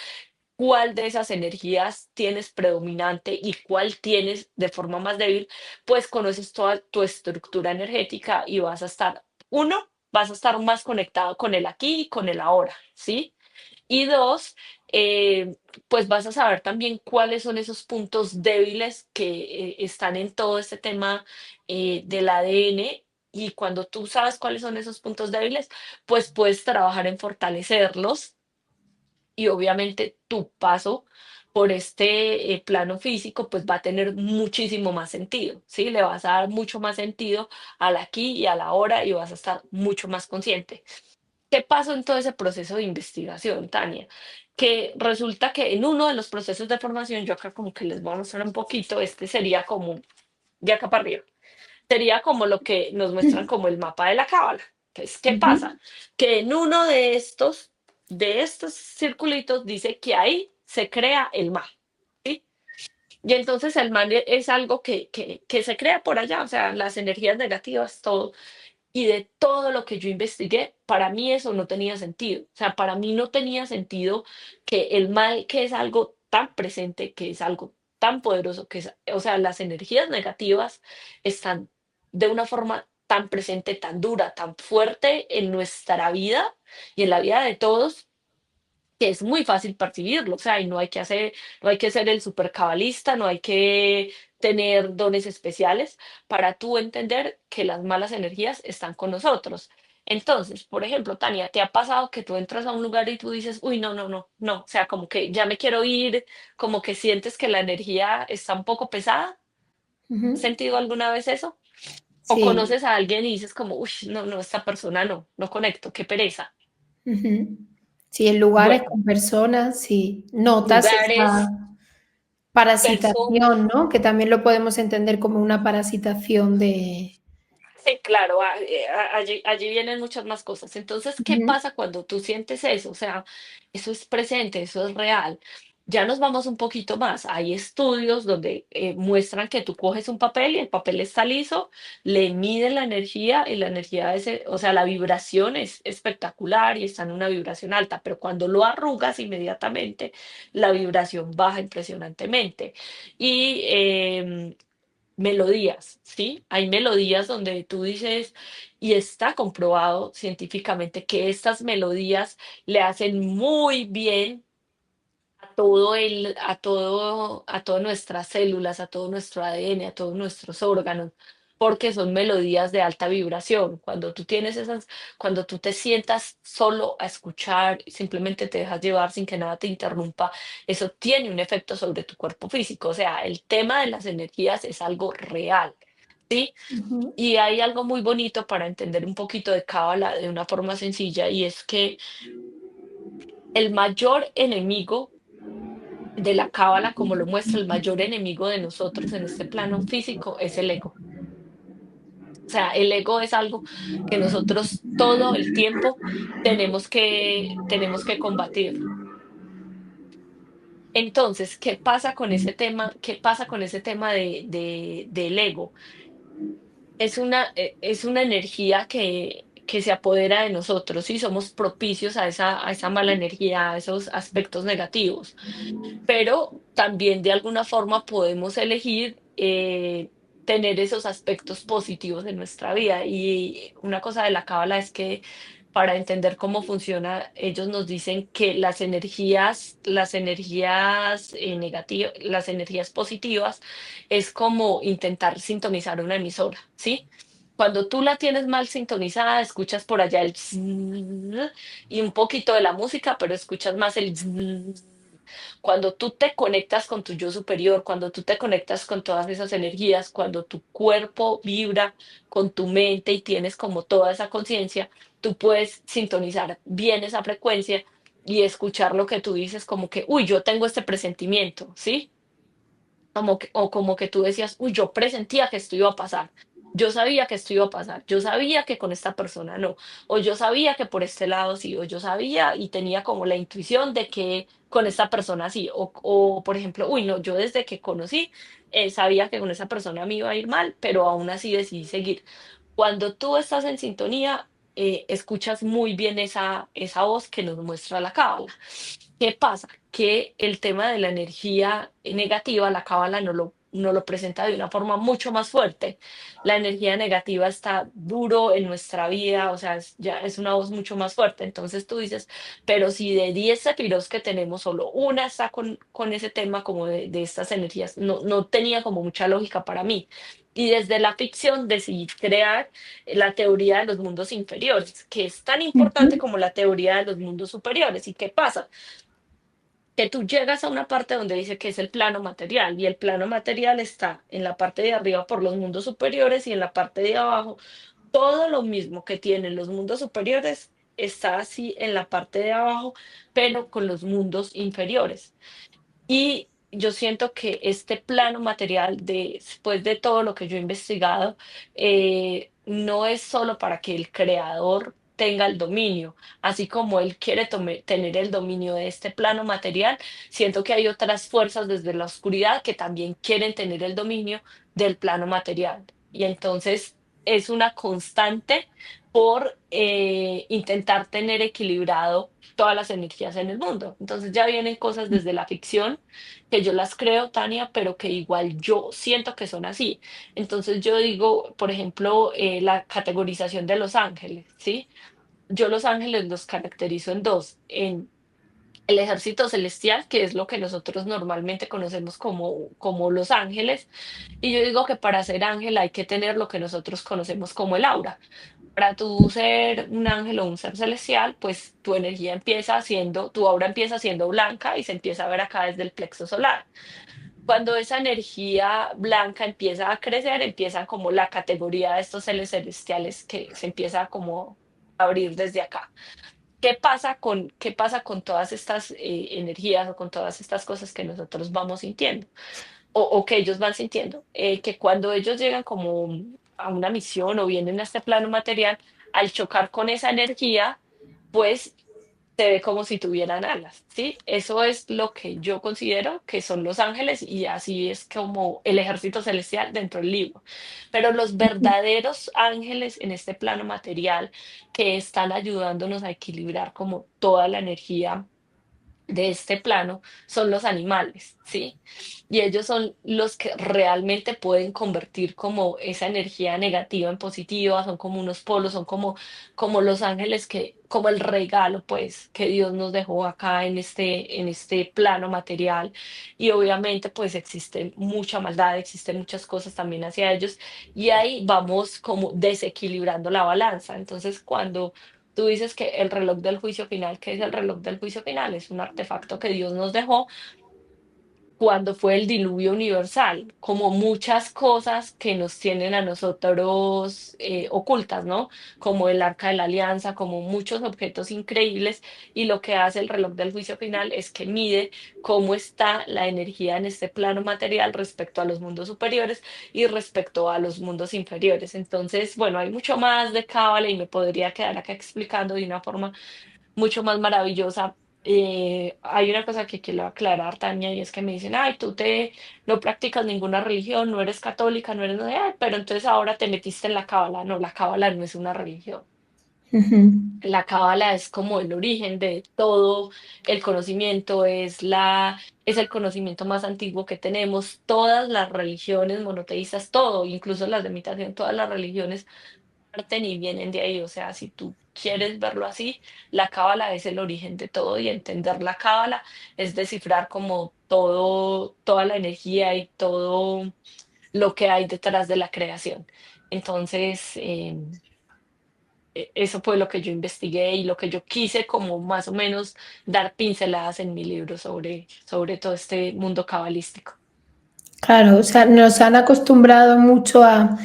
cuál de esas energías tienes predominante y cuál tienes de forma más débil, pues conoces toda tu estructura energética y vas a estar, uno, vas a estar más conectado con el aquí y con el ahora, ¿sí? Y dos, pues vas a saber también cuáles son esos puntos débiles que están en todo este tema del ADN. Y cuando tú sabes cuáles son esos puntos débiles, pues puedes trabajar en fortalecerlos y obviamente tu paso por este plano físico pues va a tener muchísimo más sentido, ¿sí? Le vas a dar mucho más sentido al aquí y a la ahora y vas a estar mucho más consciente. ¿Qué pasó en todo ese proceso de investigación, Tania? Que resulta que en uno de los procesos de formación, yo acá como que les voy a mostrar un poquito, este sería como de acá para arriba, sería como lo que nos muestran como el mapa de la cábala. Entonces, ¿qué Ujú. pasa? Que en uno de estos circulitos dice que ahí se crea el mal, ¿sí? Y entonces el mal es algo que se crea por allá, o sea, las energías negativas, todo. Y de todo lo que yo investigué, para mí eso no tenía sentido. O sea, para mí no tenía sentido que el mal, que es algo tan presente, que es algo tan poderoso, que es, o sea, las energías negativas están de una forma tan presente, tan dura, tan fuerte en nuestra vida y en la vida de todos, que es muy fácil percibirlo, o sea, y no hay que hacer, no hay que ser el supercabalista, no hay que tener dones especiales para tú entender que las malas energías están con nosotros. Entonces, por ejemplo, Tania, ¿te ha pasado que tú entras a un lugar y tú dices, uy, no, no, no, no, o sea, como que ya me quiero ir, como que sientes que la energía está un poco pesada? ¿Has Ujú. sentido alguna vez eso? ¿O Sí. conoces a alguien y dices como, uy, no, no, esta persona no, no conecto, qué pereza? Ujú. Sí, en lugares Bueno, con personas, sí. Notas lugares, esa personas. parasitación, ¿no? Que también lo podemos entender como una parasitación de Sí, claro, allí vienen muchas más cosas. Entonces, ¿qué ujú, pasa cuando tú sientes eso? O sea, eso es presente, eso es real. Ya nos vamos un poquito más. Hay estudios donde muestran que tú coges un papel y el papel está liso, le miden la energía y la energía de ese, o sea, la vibración es espectacular y está en una vibración alta, pero cuando lo arrugas inmediatamente, la vibración baja impresionantemente. Y melodías, ¿sí? Hay melodías donde tú dices, y está comprobado científicamente que estas melodías le hacen muy bien a todas nuestras células, a todo nuestro ADN, a todos nuestros órganos, porque son melodías de alta vibración. Cuando tú tienes esas, cuando tú te sientas solo a escuchar y simplemente te dejas llevar sin que nada te interrumpa, eso tiene un efecto sobre tu cuerpo físico. O sea, el tema de las energías es algo real, ¿sí? ujú, Y hay algo muy bonito para entender un poquito de Cábala de una forma sencilla, y es que el mayor enemigo de la cábala, como lo muestra el mayor enemigo de nosotros en este plano físico, es el ego. O sea, el ego es algo que nosotros todo el tiempo tenemos que combatir. Entonces, ¿qué pasa con ese tema? ¿Qué pasa con ese tema del ego? Es una energía que se apodera de nosotros y somos propicios a esa mala energía, a esos aspectos negativos. Pero también de alguna forma podemos elegir tener esos aspectos positivos en nuestra vida. Y una cosa de la cábala es que para entender cómo funciona, ellos nos dicen que las energías negativas, las energías positivas, es como intentar sintonizar una emisora, ¿sí? Cuando tú la tienes mal sintonizada, escuchas por allá el zzzz y un poquito de la música, pero escuchas más el zzzz. Cuando tú te conectas con tu yo superior, cuando tú te conectas con todas esas energías, cuando tu cuerpo vibra con tu mente y tienes como toda esa conciencia, tú puedes sintonizar bien esa frecuencia y escuchar lo que tú dices como que, uy, yo tengo este presentimiento, ¿sí? O como que tú decías, uy, yo presentía que esto iba a pasar. Yo sabía que esto iba a pasar. Yo sabía que con esta persona no. O yo sabía que por este lado sí. O yo sabía y tenía como la intuición de que con esta persona sí. O por ejemplo, uy, no, yo desde que conocí sabía que con esa persona me iba a ir mal, pero aún así decidí seguir. Cuando tú estás en sintonía, escuchas muy bien esa voz que nos muestra la cábala. ¿Qué pasa? Que el tema de la energía negativa, la cábala no lo presenta de una forma mucho más fuerte. La energía negativa está duro en nuestra vida, o sea, ya es una voz mucho más fuerte. Entonces tú dices, pero si de 10 sefiros que tenemos, solo una está con ese tema como de estas energías, no tenía como mucha lógica para mí. Y desde la ficción decidí crear la teoría de los mundos inferiores, que es tan importante Ujú. como la teoría de los mundos superiores. ¿Y qué pasa? Que tú llegas a una parte donde dice que es el plano material y el plano material está en la parte de arriba por los mundos superiores y en la parte de abajo todo lo mismo que tienen los mundos superiores está así en la parte de abajo, pero con los mundos inferiores. Y yo siento que este plano material, después de todo lo que yo he investigado, no es solo para que el creador tenga el dominio, así como él quiere tener el dominio de este plano material, siento que hay otras fuerzas desde la oscuridad que también quieren tener el dominio del plano material. Y entonces es una constante por intentar tener equilibrado todas las energías en el mundo. Entonces ya vienen cosas desde la ficción que yo las creo, Tania, pero que igual yo siento que son así. Entonces yo digo, por ejemplo, la categorización de los ángeles, ¿sí? Yo los ángeles los caracterizo en dos, en el ejército celestial, que es lo que nosotros normalmente conocemos como los ángeles, y yo digo que para ser ángel hay que tener lo que nosotros conocemos como el aura. Para tú ser un ángel o un ser celestial, pues tu energía empieza siendo, tu aura empieza siendo blanca y se empieza a ver acá desde el plexo solar. Cuando esa energía blanca empieza a crecer, empieza como la categoría de estos seres celestiales que se empieza como a abrir desde acá. ¿Qué pasa con todas estas energías o con todas estas cosas que nosotros vamos sintiendo? O que ellos van sintiendo, que cuando ellos llegan como a una misión o vienen a este plano material, al chocar con esa energía, pues se ve como si tuvieran alas, ¿sí? Eso es lo que yo considero que son los ángeles y así es como el ejército celestial dentro del libro. Pero los verdaderos ángeles en este plano material que están ayudándonos a equilibrar como toda la energía de este plano son los animales, ¿sí? Y ellos son los que realmente pueden convertir como esa energía negativa en positiva, son como unos polos, son como los ángeles como el regalo, pues, que Dios nos dejó acá en este plano material. Y obviamente, pues, existe mucha maldad, existen muchas cosas también hacia ellos, y ahí vamos como desequilibrando la balanza. Entonces, cuando tú dices que el reloj del juicio final, ¿qué es el reloj del juicio final? Es un artefacto que Dios nos dejó cuando fue el diluvio universal, como muchas cosas que nos tienen a nosotros ocultas, ¿no? Como el Arca de la Alianza, como muchos objetos increíbles, y lo que hace el reloj del juicio final es que mide cómo está la energía en este plano material respecto a los mundos superiores y respecto a los mundos inferiores. Entonces, bueno, hay mucho más de Cábala y me podría quedar acá explicando de una forma mucho más maravillosa. Hay una cosa que quiero aclarar, Tania, y es que me dicen, ay, no practicas ninguna religión, no eres católica, no eres, no sé, "Ay, pero entonces ahora te metiste en la cábala". No, la cábala no es una religión. Ujú. La cábala es como el origen de todo el conocimiento, es el conocimiento más antiguo que tenemos. Todas las religiones monoteístas, todo, incluso las de imitación, todas las religiones parten y vienen de ahí. O sea, si tú quieres verlo así, la cábala es el origen de todo y entender la cábala es descifrar como todo, toda la energía y todo lo que hay detrás de la creación. Entonces, eso fue lo que yo investigué y lo que yo quise como más o menos dar pinceladas en mi libro sobre todo este mundo cabalístico. Claro, o sea, nos han acostumbrado mucho a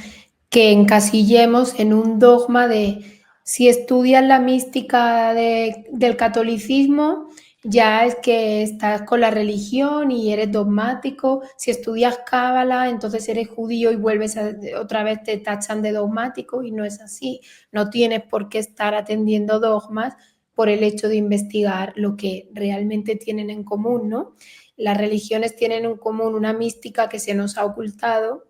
que encasillemos en un dogma de si estudias la mística del catolicismo, ya es que estás con la religión y eres dogmático. Si estudias cábala, entonces eres judío y vuelves otra vez te tachan de dogmático y no es así. No tienes por qué estar atendiendo dogmas por el hecho de investigar lo que realmente tienen en común, ¿no? Las religiones tienen en común una mística que se nos ha ocultado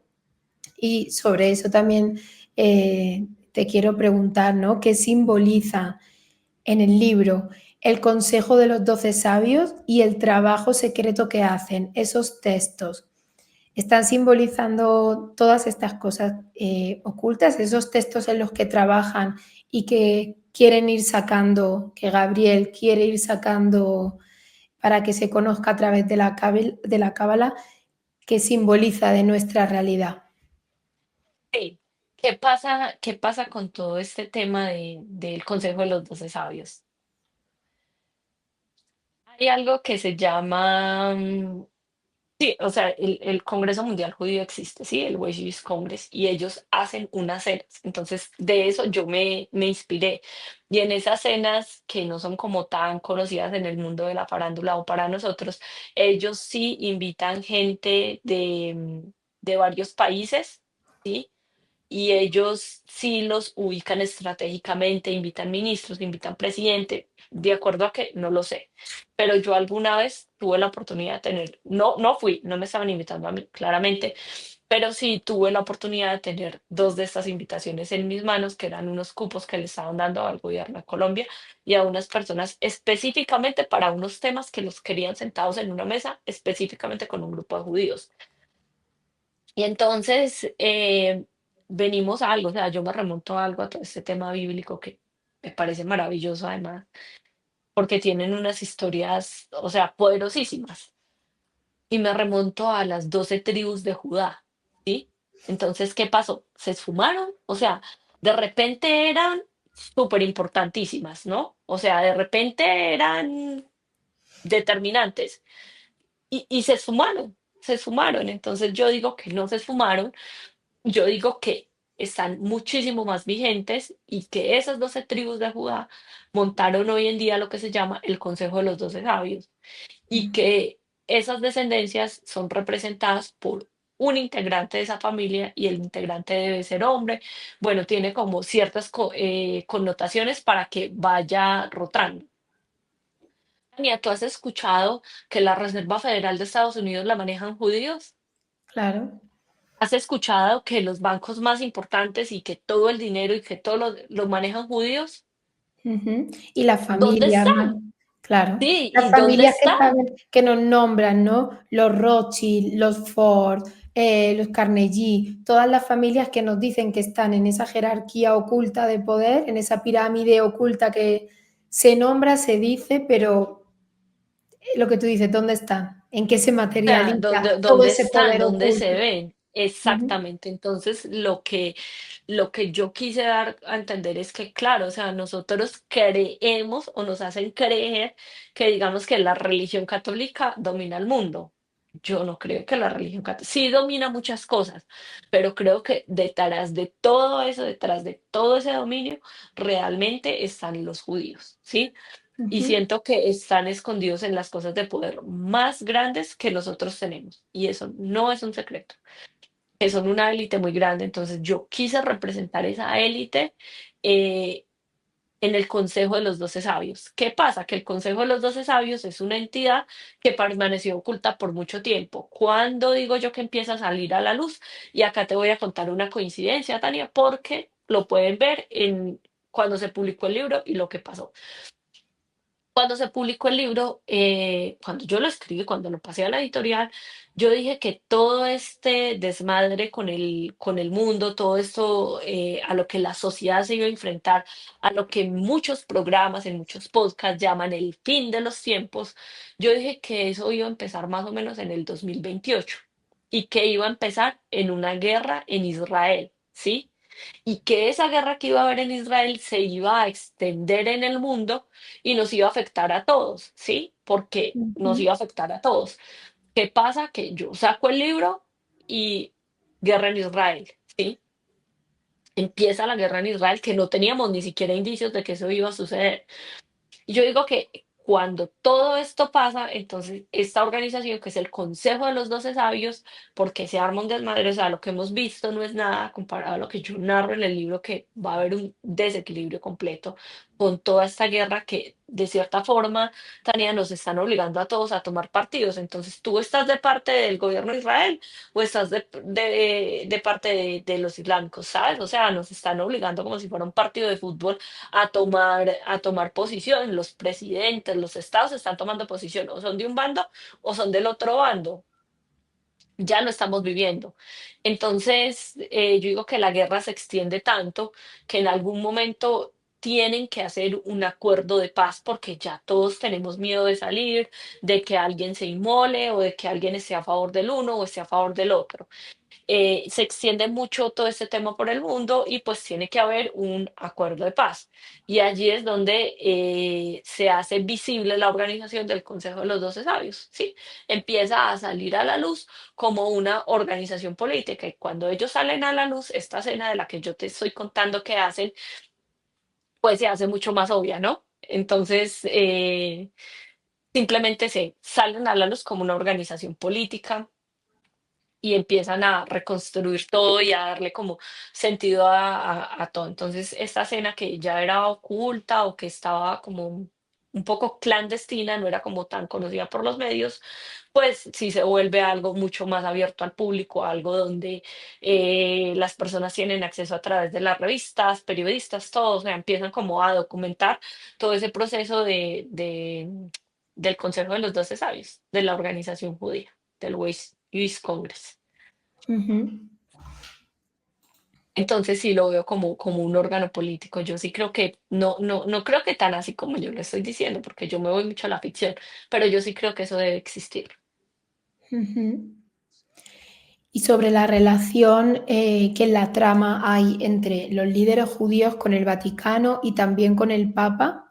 y sobre eso también te quiero preguntar, ¿no? ¿Qué simboliza en el libro el consejo de los 12 sabios y el trabajo secreto que hacen esos textos? Están simbolizando todas estas cosas ocultas, esos textos en los que trabajan y que quieren ir sacando, que Gabriel quiere ir sacando para que se conozca a través de la cábala, que simboliza de nuestra realidad. Sí. Qué pasa con todo este tema del Consejo de los Doce Sabios? Hay algo que se llama, sí, o sea, el Congreso Mundial Judío existe, ¿sí? El Jewish Congress, y ellos hacen unas cenas. Entonces, de eso yo me inspiré. Y en esas cenas, que no son como tan conocidas en el mundo de la farándula o para nosotros, ellos sí invitan gente de varios países, ¿sí? Y ellos sí los ubican estratégicamente, invitan ministros, invitan presidente, de acuerdo a que no lo sé, pero yo alguna vez tuve la oportunidad de tener, no fui, no me estaban invitando a mí, claramente, pero sí tuve la oportunidad de tener dos de estas invitaciones en mis manos, que eran unos cupos que le estaban dando al gobierno de Colombia y a unas personas específicamente para unos temas que los querían sentados en una mesa, específicamente con un grupo de judíos. Y entonces venimos a algo, o sea, yo me remonto a algo, a todo este tema bíblico que me parece maravilloso además, porque tienen unas historias, o sea, poderosísimas. Y me remonto a las 12 tribus de Judá, ¿sí? Entonces, ¿qué pasó? Se esfumaron, o sea, de repente eran súper importantísimas, ¿no? O sea, de repente eran determinantes y se esfumaron, se esfumaron. Entonces yo digo que no se esfumaron. Yo digo que están muchísimo más vigentes y que esas 12 tribus de Judá montaron hoy en día lo que se llama el Consejo de los 12 Sabios y que esas descendencias son representadas por un integrante de esa familia y el integrante debe ser hombre. Bueno, tiene como ciertas connotaciones para que vaya rotando. Tania, ¿tú has escuchado que la Reserva Federal de Estados Unidos la manejan judíos? Claro. ¿Has escuchado que los bancos más importantes y que todo el dinero y que todo lo manejan judíos? Ujú. Y las ¿Dónde familias, están? claro, Sí, las ¿y dónde familias que están? saben, que nos nombran, ¿no? Los Rothschild, los Ford, los Carnegie, todas las familias que nos dicen que están en esa jerarquía oculta de poder, en esa pirámide oculta que se nombra, se dice, pero lo que tú dices, ¿dónde están? ¿En qué se Sea, materializa todo dónde ese están, poder dónde se oculto? ven. Ujú. Exactamente. Entonces, lo que yo quise dar a entender es que, claro, o sea, nosotros creemos o nos hacen creer que digamos que la religión católica domina el mundo. Yo no creo que la religión católica sí domina muchas cosas, pero creo que detrás de todo eso, detrás de todo ese dominio, realmente están los judíos, ¿sí? Y Ujú. siento que están escondidos en las cosas de poder más grandes que nosotros tenemos. Y eso no es un secreto, que son una élite muy grande. Entonces yo quise representar esa élite eh, en el Consejo de los Doce Sabios. ¿Qué pasa? Que el Consejo de los Doce Sabios es una entidad que permaneció oculta por mucho tiempo. ¿Cuándo digo yo que empieza a salir a la luz? Y acá te voy a contar una coincidencia, Tania, porque lo pueden ver en cuando se publicó el libro y lo que pasó. Cuando se publicó el libro, cuando yo lo escribí, cuando lo pasé a la editorial, yo dije que todo este desmadre con el mundo, todo esto a lo que la sociedad se iba a enfrentar, a lo que muchos programas, en muchos podcasts llaman el fin de los tiempos, yo dije que eso iba a empezar más o menos en el 2028 y que iba a empezar en una guerra en Israel, ¿sí? Y que esa guerra que iba a haber en Israel se iba a extender en el mundo y nos iba a afectar a todos, ¿sí? Porque nos Ujú, iba a afectar a todos. ¿Qué pasa? Que yo saco el libro y guerra en Israel, ¿sí? Empieza la guerra en Israel, que no teníamos ni siquiera indicios de que eso iba a suceder. Y yo digo que cuando todo esto pasa, entonces esta organización, que es el Consejo de los Doce Sabios, porque se arma un desmadre, o sea, lo que hemos visto no es nada comparado a lo que yo narro en el libro, que va a haber un desequilibrio completo con toda esta guerra que, de cierta forma, Tania, nos están obligando a todos a tomar partidos. Entonces, ¿tú estás de parte del gobierno de Israel o estás de parte de los islámicos? ¿Sabes? O sea, nos están obligando como si fuera un partido de fútbol a tomar posición. Los presidentes, los estados están tomando posición, o son de un bando o son del otro bando. Ya lo estamos viviendo. Entonces, yo digo que la guerra se extiende tanto que en algún momento tienen que hacer un acuerdo de paz porque ya todos tenemos miedo de salir, de que alguien se inmole o de que alguien esté a favor del uno o esté a favor del otro. Se extiende mucho todo este tema por el mundo y pues tiene que haber un acuerdo de paz. Y allí es donde se hace visible la organización del Consejo de los Doce Sabios, ¿sí? Empieza a salir a la luz como una organización política y cuando ellos salen a la luz, esta escena de la que yo te estoy contando que hacen, pues se hace mucho más obvia, ¿no? Entonces, simplemente se salen a la luz como una organización política y empiezan a reconstruir todo y a darle como sentido a todo. Entonces, esta escena que ya era oculta o que estaba como un poco clandestina, no era como tan conocida por los medios, pues sí se vuelve algo mucho más abierto al público, algo donde las personas tienen acceso a través de las revistas, periodistas, todos, o sea, empiezan como a documentar todo ese proceso del Consejo de los Doce Sabios, de la organización judía, del Jewish Congress. ujú. Entonces sí lo veo como un órgano político. Yo sí creo que, no creo que tan así como yo lo estoy diciendo, porque yo me voy mucho a la ficción, pero yo sí creo que eso debe existir. Ujú. Y sobre la relación que en la trama hay entre los líderes judíos con el Vaticano y también con el Papa,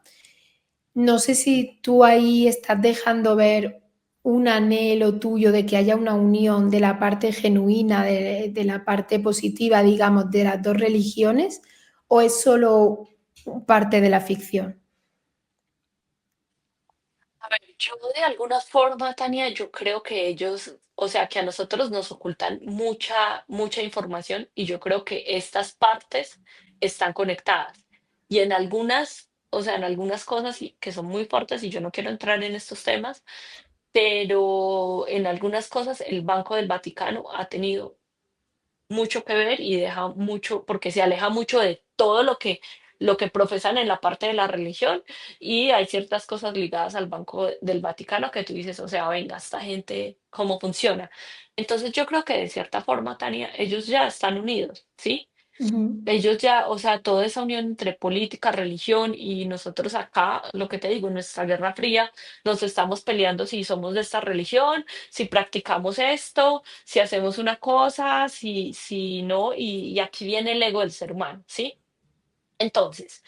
no sé si tú ahí estás dejando ver un anhelo tuyo de que haya una unión de la parte genuina, de la parte positiva, digamos, de las dos religiones, o es solo parte de la ficción. A ver, yo de alguna forma, Tania, yo creo que ellos, o sea, que a nosotros nos ocultan mucha información y yo creo que estas partes están conectadas. Y en algunas, o sea, en algunas cosas que son muy fuertes y yo no quiero entrar en estos temas, pero en algunas cosas el Banco del Vaticano ha tenido mucho que ver y deja mucho, porque se aleja mucho de todo lo que profesan en la parte de la religión y hay ciertas cosas ligadas al Banco del Vaticano que tú dices, o sea, venga, esta gente, ¿cómo funciona? Entonces yo creo que de cierta forma, Tania, ellos ya están unidos, ¿sí? Ujú, Ellos ya, o sea, toda esa unión entre política, religión y nosotros acá, lo que te digo, en nuestra Guerra Fría, nos estamos peleando si somos de esta religión, si practicamos esto, si hacemos una cosa, si no, y aquí viene el ego del ser humano, ¿sí? Entonces,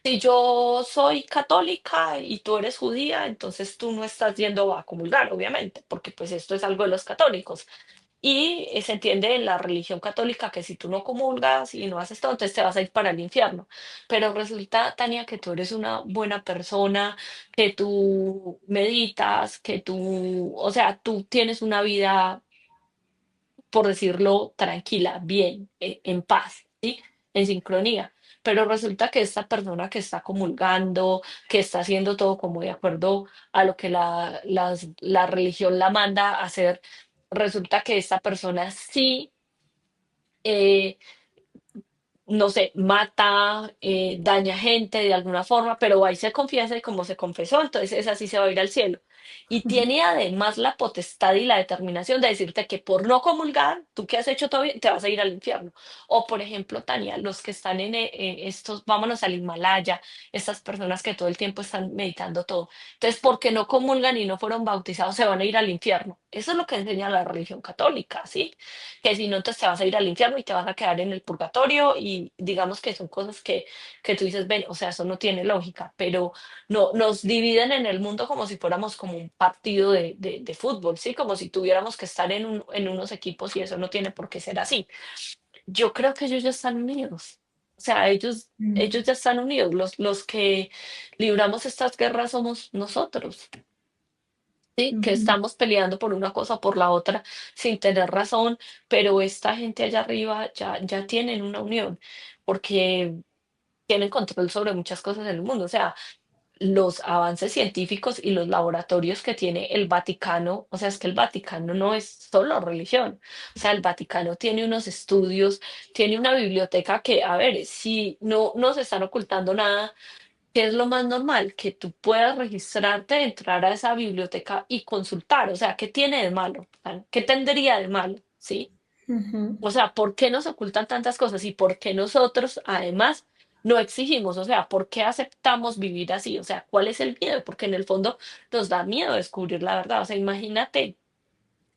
si yo soy católica y tú eres judía, entonces tú no estás yendo a comulgar, obviamente, porque pues esto es algo de los católicos. Y se entiende en la religión católica que si tú no comulgas y no haces todo, entonces te vas a ir para el infierno. Pero resulta, Tania, que tú eres una buena persona, que tú meditas, que tú, o sea, tú tienes una vida, por decirlo, tranquila, bien, en paz, ¿sí? En sincronía. Pero resulta que esta persona que está comulgando, que está haciendo todo como de acuerdo a lo que la religión la manda a hacer, resulta que esta persona sí eh, no sé, mata, daña gente de alguna forma, pero va y se confiesa y como se confesó, entonces esa sí se va a ir al cielo. Y tiene además la potestad y la determinación de decirte que por no comulgar, tú que has hecho todo bien, te vas a ir al infierno. O por ejemplo, Tania, los que están en estos, vámonos al Himalaya, estas personas que todo el tiempo están meditando todo. Entonces, porque no comulgan y no fueron bautizados, se van a ir al infierno. Eso es lo que enseña la religión católica, ¿sí? Que si no, entonces te vas a ir al infierno y te vas a quedar en el purgatorio y digamos que son cosas que tú dices, ven, o sea, eso no tiene lógica, pero no, nos dividen en el mundo como si fuéramos como un partido de fútbol, ¿sí? Como si tuviéramos que estar en unos equipos y eso no tiene por qué ser así. Yo creo que ellos ya están unidos, o sea, ellos Mm, ya están unidos, los que libramos estas guerras somos nosotros. Sí, que ujú, estamos peleando por una cosa o por la otra sin tener razón, pero esta gente allá arriba ya tienen una unión porque tienen control sobre muchas cosas en el mundo. O sea, los avances científicos y los laboratorios que tiene el Vaticano, o sea, es que el Vaticano no es solo religión. O sea, el Vaticano tiene unos estudios, tiene una biblioteca que, a ver, si no nos están ocultando nada. ¿Qué es lo más normal? Que tú puedas registrarte, entrar a esa biblioteca y consultar. O sea, ¿qué tiene de malo? O sea, ¿qué tendría de malo? ¿Sí? ujú, O sea, ¿por qué nos ocultan tantas cosas? Y por qué nosotros, además, no exigimos. O sea, ¿por qué aceptamos vivir así? O sea, ¿cuál es el miedo? Porque en el fondo nos da miedo descubrir la verdad. O sea, imagínate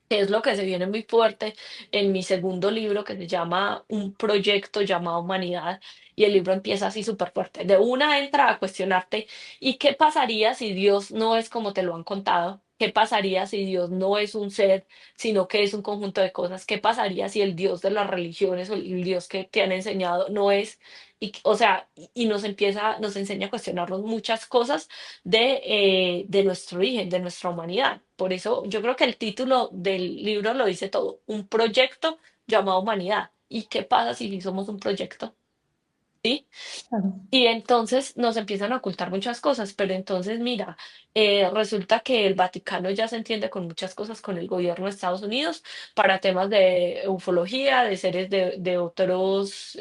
que es lo que se viene muy fuerte en mi segundo libro que se llama Un proyecto llamado Humanidad y el libro empieza así súper fuerte. De una entra a cuestionarte, ¿y qué pasaría si Dios no es como te lo han contado? ¿Qué pasaría si Dios no es un ser, sino que es un conjunto de cosas? ¿Qué pasaría si el Dios de las religiones o el Dios que te han enseñado no es? Y, o sea, y nos empieza, nos enseña a cuestionarnos muchas cosas de nuestro origen, de nuestra humanidad. Por eso yo creo que el título del libro lo dice todo, un proyecto llamado humanidad. ¿Y qué pasa si somos un proyecto? ¿Sí? claro. Y entonces nos empiezan a ocultar muchas cosas, pero entonces mira, resulta que el Vaticano ya se entiende con muchas cosas con el gobierno de Estados Unidos para temas de ufología, de seres de otros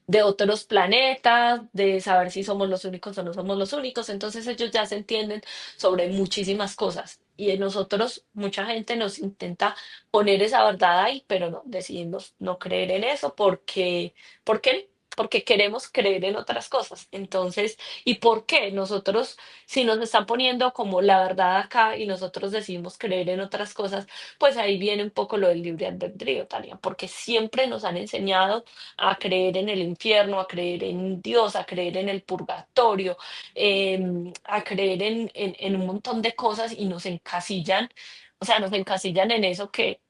de otros planetas, de saber si somos los únicos o no somos los únicos. Entonces ellos ya se entienden sobre muchísimas cosas. Y en nosotros, mucha gente nos intenta poner esa verdad ahí, pero no, decidimos no creer en eso porque, ¿por qué? Porque queremos creer en otras cosas. Entonces, ¿y por qué nosotros, si nos están poniendo como la verdad acá y nosotros decidimos creer en otras cosas, pues ahí viene un poco lo del libre albedrío, Tania, porque siempre nos han enseñado a creer en el infierno, a creer en Dios, a creer en el purgatorio, a creer en un montón de cosas y nos encasillan, o sea, nos encasillan en eso que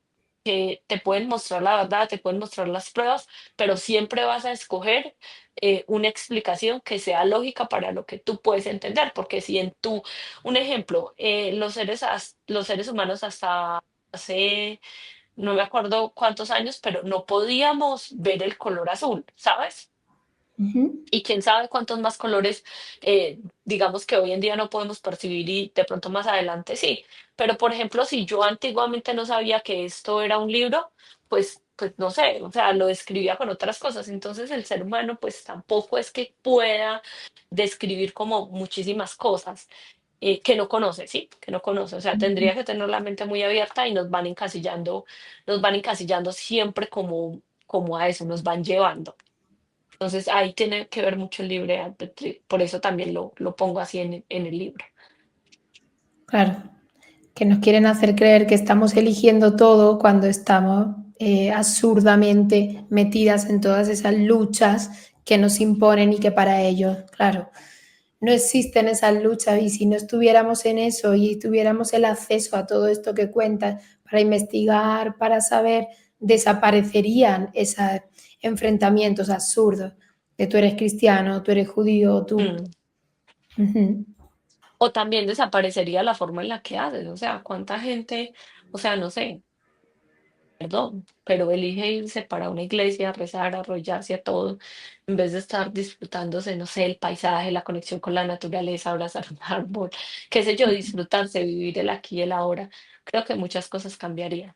te pueden mostrar la verdad, te pueden mostrar las pruebas, pero siempre vas a escoger una explicación que sea lógica para lo que tú puedes entender, porque si en tu, un ejemplo, los seres humanos hasta hace no me acuerdo cuántos años, pero no podíamos ver el color azul, ¿sabes? Ujú, Y quién sabe cuántos más colores, digamos que hoy en día no podemos percibir y de pronto más adelante sí. Pero por ejemplo, si yo antiguamente no sabía que esto era un libro, pues no sé, o sea, lo describía con otras cosas. Entonces el ser humano pues tampoco es que pueda describir como muchísimas cosas que no conoce, ¿sí? Que no conoce. O sea, ujú. tendría que tener la mente muy abierta y nos van encasillando siempre como a eso, nos van llevando. Entonces ahí tiene que ver mucho el libre albedrío. Por eso también lo pongo así en el libro. Claro, que nos quieren hacer creer que estamos eligiendo todo cuando estamos absurdamente metidas en todas esas luchas que nos imponen y que para ellos, claro, no existen esas luchas y si no estuviéramos en eso y tuviéramos el acceso a todo esto que cuentas para investigar, para saber, desaparecerían esos enfrentamientos absurdos de tú eres cristiano, tú eres judío, tú... Mm. Ujú, O también desaparecería la forma en la que haces. O sea, cuánta gente, o sea, no sé, perdón, pero elige irse para una iglesia, a rezar, a arrollarse a todo, en vez de estar disfrutándose, no sé, el paisaje, la conexión con la naturaleza, abrazar un árbol, qué sé yo, disfrutarse, vivir el aquí y el ahora. Creo que muchas cosas cambiarían.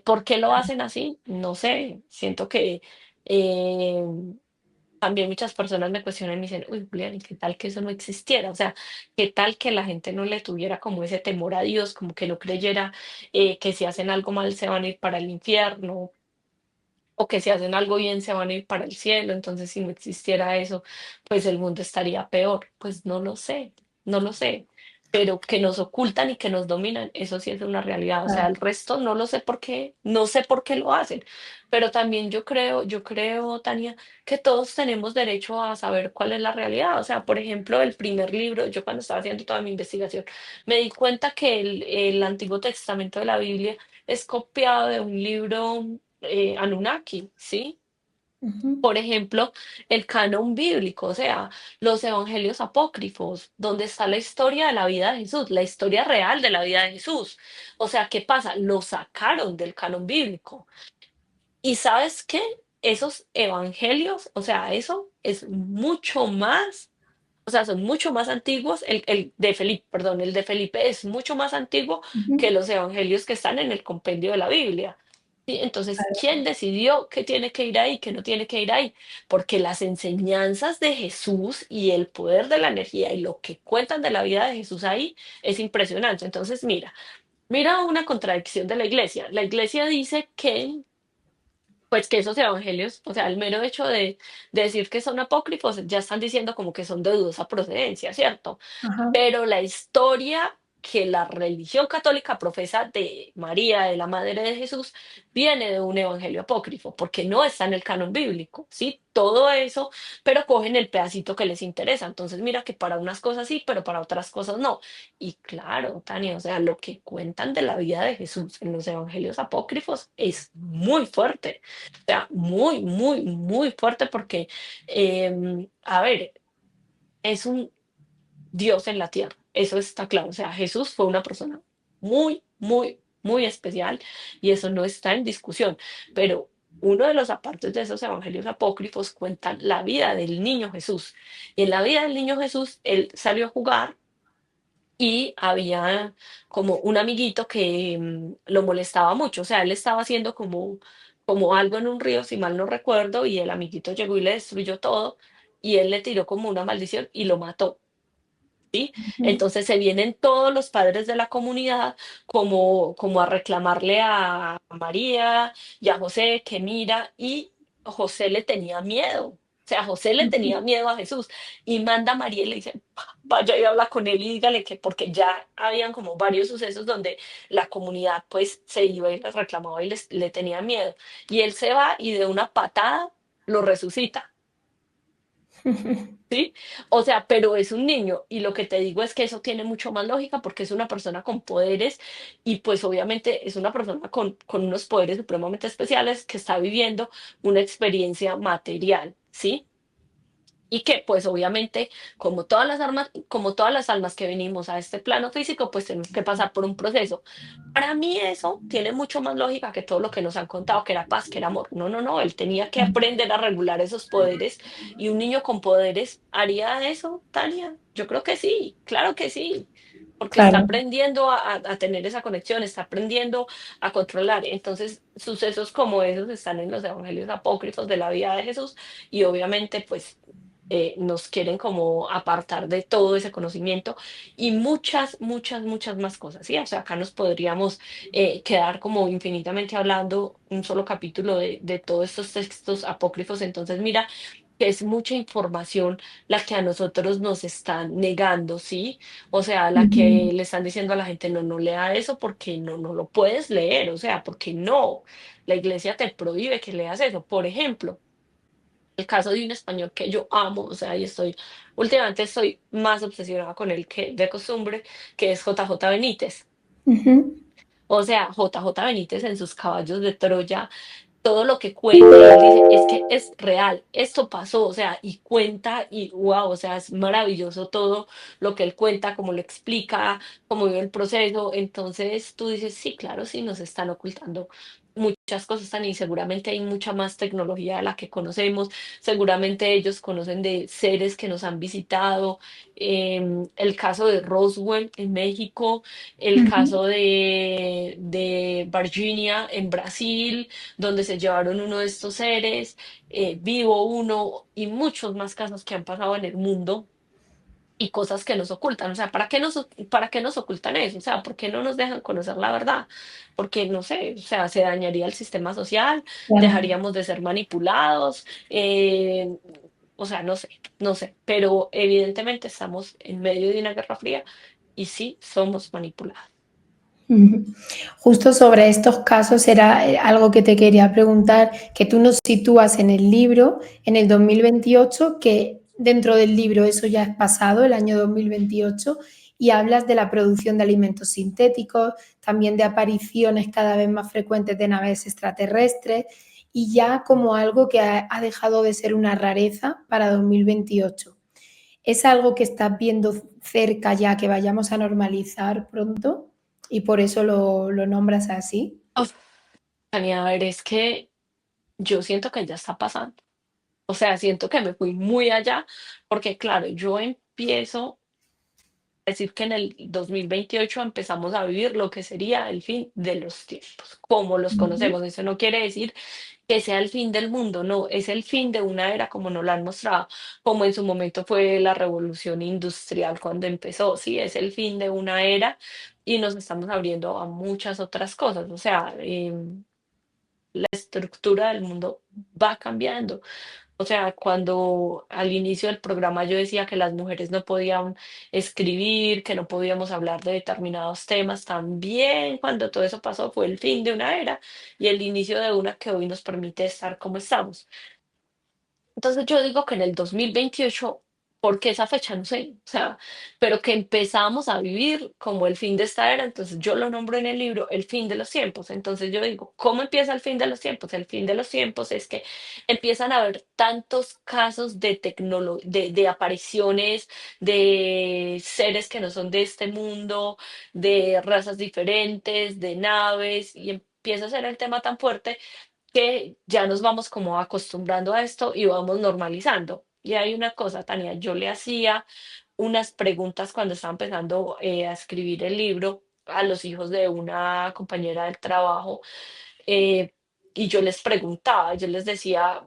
¿Por qué lo hacen así? No sé, siento que También muchas personas me cuestionan y me dicen, uy, Julián, ¿y qué tal que eso no existiera? O sea, ¿qué tal que la gente no le tuviera como ese temor a Dios, como que no creyera que si hacen algo mal se van a ir para el infierno, o que si hacen algo bien se van a ir para el cielo? Entonces, si no existiera eso, pues el mundo estaría peor. Pues no lo sé, no lo sé. Pero que nos ocultan y que nos dominan, eso sí es una realidad. O sea, Claro, el resto no lo sé por qué, no sé por qué lo hacen. Pero también yo creo, Tania, que todos tenemos derecho a saber cuál es la realidad. O sea, por ejemplo, el primer libro, yo cuando estaba haciendo toda mi investigación, me di cuenta que el Antiguo Testamento de la Biblia es copiado de un libro Anunnaki, ¿sí? ujú, Por ejemplo, el canon bíblico, o sea, los evangelios apócrifos, donde está la historia de la vida de Jesús, la historia real de la vida de Jesús. O sea, ¿qué pasa? Lo sacaron del canon bíblico. ¿Y sabes qué? Esos evangelios, o sea, eso es mucho más, o sea, son mucho más antiguos. El de Felipe, perdón, el de Felipe es mucho más antiguo que ujú, los evangelios que están en el compendio de la Biblia. ¿Sí? Entonces, claro, ¿quién decidió que tiene que ir ahí, que no tiene que ir ahí? Porque las enseñanzas de Jesús y el poder de la energía y lo que cuentan de la vida de Jesús ahí es impresionante. Entonces, mira una contradicción de la iglesia. La iglesia dice que pues que esos evangelios, o sea, el mero hecho de decir que son apócrifos, ya están diciendo como que son de dudosa procedencia, ¿cierto? ajá, Pero la historia que la religión católica profesa de María, de la Madre de Jesús, viene de un evangelio apócrifo, porque no está en el canon bíblico, ¿sí? Todo eso, pero cogen el pedacito que les interesa. Entonces, mira que para unas cosas sí, pero para otras cosas no. Y claro, Tania, o sea, lo que cuentan de la vida de Jesús en los evangelios apócrifos es muy fuerte. O sea, muy, muy, muy fuerte porque, a ver, es un Dios en la tierra. Eso está claro. O sea, Jesús fue una persona muy, muy, muy especial y eso no está en discusión. Pero uno de los apartes de esos evangelios apócrifos cuentan la vida del niño Jesús. Y en la vida del niño Jesús, él salió a jugar y había como un amiguito que lo molestaba mucho. O sea, él estaba haciendo como algo en un río, si mal no recuerdo, y el amiguito llegó y le destruyó todo y él le tiró como una maldición y lo mató. ¿Sí? ujú, Entonces se vienen todos los padres de la comunidad como a reclamarle a María y a José que mira, y José le tenía miedo. O sea, José le tenía ujú. miedo a Jesús y manda a María y le dice, vaya y habla con él y dígale que, porque ya habían como varios sucesos donde la comunidad pues se iba y les reclamaba y le tenía miedo. Y él se va y de una patada lo resucita. ¿Sí? O sea, pero es un niño y lo que te digo es que eso tiene mucho más lógica porque es una persona con poderes y pues obviamente es una persona con unos poderes supremamente especiales que está viviendo una experiencia material, ¿sí? Y que pues obviamente como todas las almas que venimos a este plano físico, pues tenemos que pasar por un proceso. Para mí eso tiene mucho más lógica que todo lo que nos han contado, que era paz, que era amor. No, no, no, él tenía que aprender a regular esos poderes y un niño con poderes haría eso, Tania. Yo creo que sí, claro que sí, porque está Claro, aprendiendo a tener esa conexión, está aprendiendo a controlar. Entonces, sucesos como esos están en los evangelios apócrifos de la vida de Jesús y obviamente pues nos quieren como apartar de todo ese conocimiento y muchas, muchas, muchas más cosas, ¿sí? O sea, acá nos podríamos quedar como infinitamente hablando un solo capítulo de todos estos textos apócrifos. Entonces, mira, que es mucha información la que a nosotros nos están negando, ¿sí? O sea, la ujú, que le están diciendo a la gente, no, no lea eso porque no, no lo puedes leer, o sea, porque no, la iglesia te prohíbe que leas eso. Por ejemplo, el caso de un español que yo amo, o sea, últimamente estoy más obsesionada con él que de costumbre, que es JJ Benítez. ujú. O sea, JJ Benítez en sus caballos de Troya, todo lo que cuenta, y él dice, es que es real, esto pasó, o sea, y cuenta, y wow, o sea, es maravilloso todo lo que él cuenta, cómo lo explica, cómo vive el proceso. Entonces tú dices, sí, claro, sí, nos están ocultando muchas cosas tan y seguramente hay mucha más tecnología de la que conocemos, seguramente ellos conocen de seres que nos han visitado, el caso de Roswell en México, el Ujú. caso de Virginia en Brasil, donde se llevaron uno de estos seres, vivo uno y muchos más casos que han pasado en el mundo y cosas que nos ocultan. O sea, para qué nos ocultan eso? O sea, ¿por qué no nos dejan conocer la verdad? Porque, no sé, o sea, se dañaría el sistema social, Claro. dejaríamos de ser manipulados, o sea, no sé, no sé, pero evidentemente estamos en medio de una guerra fría y sí somos manipulados. Ujú. Justo sobre estos casos era algo que te quería preguntar, que tú nos sitúas en el libro, en el 2028, que dentro del libro eso ya es pasado, el año 2028, y hablas de la producción de alimentos sintéticos, también de apariciones cada vez más frecuentes de naves extraterrestres, y ya como algo que ha dejado de ser una rareza para 2028. ¿Es algo que estás viendo cerca ya que vayamos a normalizar pronto y por eso lo nombras así? Uf, Tania, a ver, es que yo siento que ya está pasando. O sea, siento que me fui muy allá, porque claro, yo empiezo decir que en el 2028 empezamos a vivir lo que sería el fin de los tiempos, como los Ujú, conocemos. Eso no quiere decir que sea el fin del mundo, no, es el fin de una era como nos la han mostrado, como en su momento fue la revolución industrial cuando empezó, sí, es el fin de una era y nos estamos abriendo a muchas otras cosas. O sea, la estructura del mundo va cambiando. O sea, cuando al inicio del programa yo decía que las mujeres no podían escribir, que no podíamos hablar de determinados temas, también cuando todo eso pasó fue el fin de una era y el inicio de una que hoy nos permite estar como estamos. Entonces yo digo que en el 2028, ¿por qué esa fecha? No sé, o sea, pero que empezamos a vivir como el fin de esta era, entonces yo lo nombro en el libro el fin de los tiempos. Entonces yo digo, ¿cómo empieza el fin de los tiempos? El fin de los tiempos es que empiezan a haber tantos casos de de apariciones de seres que no son de este mundo, de razas diferentes, de naves, y empieza a ser el tema tan fuerte que ya nos vamos como acostumbrando a esto y vamos normalizando. Y hay una cosa, Tania, yo le hacía unas preguntas cuando estaba empezando a escribir el libro a los hijos de una compañera del trabajo, eh, y yo les preguntaba, yo les decía,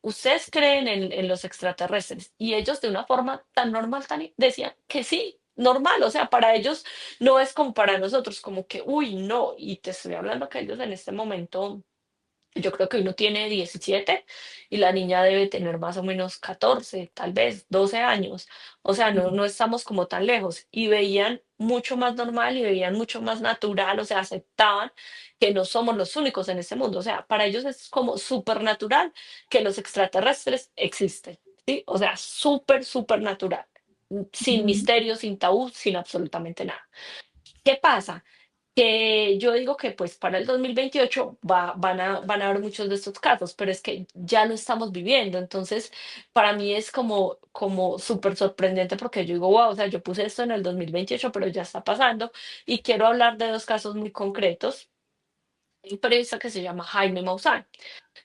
¿ustedes creen en los extraterrestres? Y ellos de una forma tan normal, Tania, decían que sí. Normal, o sea, para ellos no es como para nosotros, como que, uy, no, y te estoy hablando que ellos en este momento yo creo que uno tiene 17 y la niña debe tener más o menos 14, tal vez 12 años. O sea, no, no estamos como tan lejos. Y veían mucho más normal y veían mucho más natural, o sea, aceptaban que no somos los únicos en este mundo. O sea, para ellos es como súper natural que los extraterrestres existen, ¿sí? O sea, súper, súper natural, sin ujú. misterio, sin tabú, sin absolutamente nada. ¿Qué pasa? Que yo digo que pues para el 2028 van a haber muchos de estos casos, pero es que ya lo estamos viviendo. Entonces, para mí es como súper sorprendente porque yo digo, wow, o sea, yo puse esto en el 2028, pero ya está pasando. Y quiero hablar de dos casos muy concretos. Hay un periodista que se llama Jaime Maussan.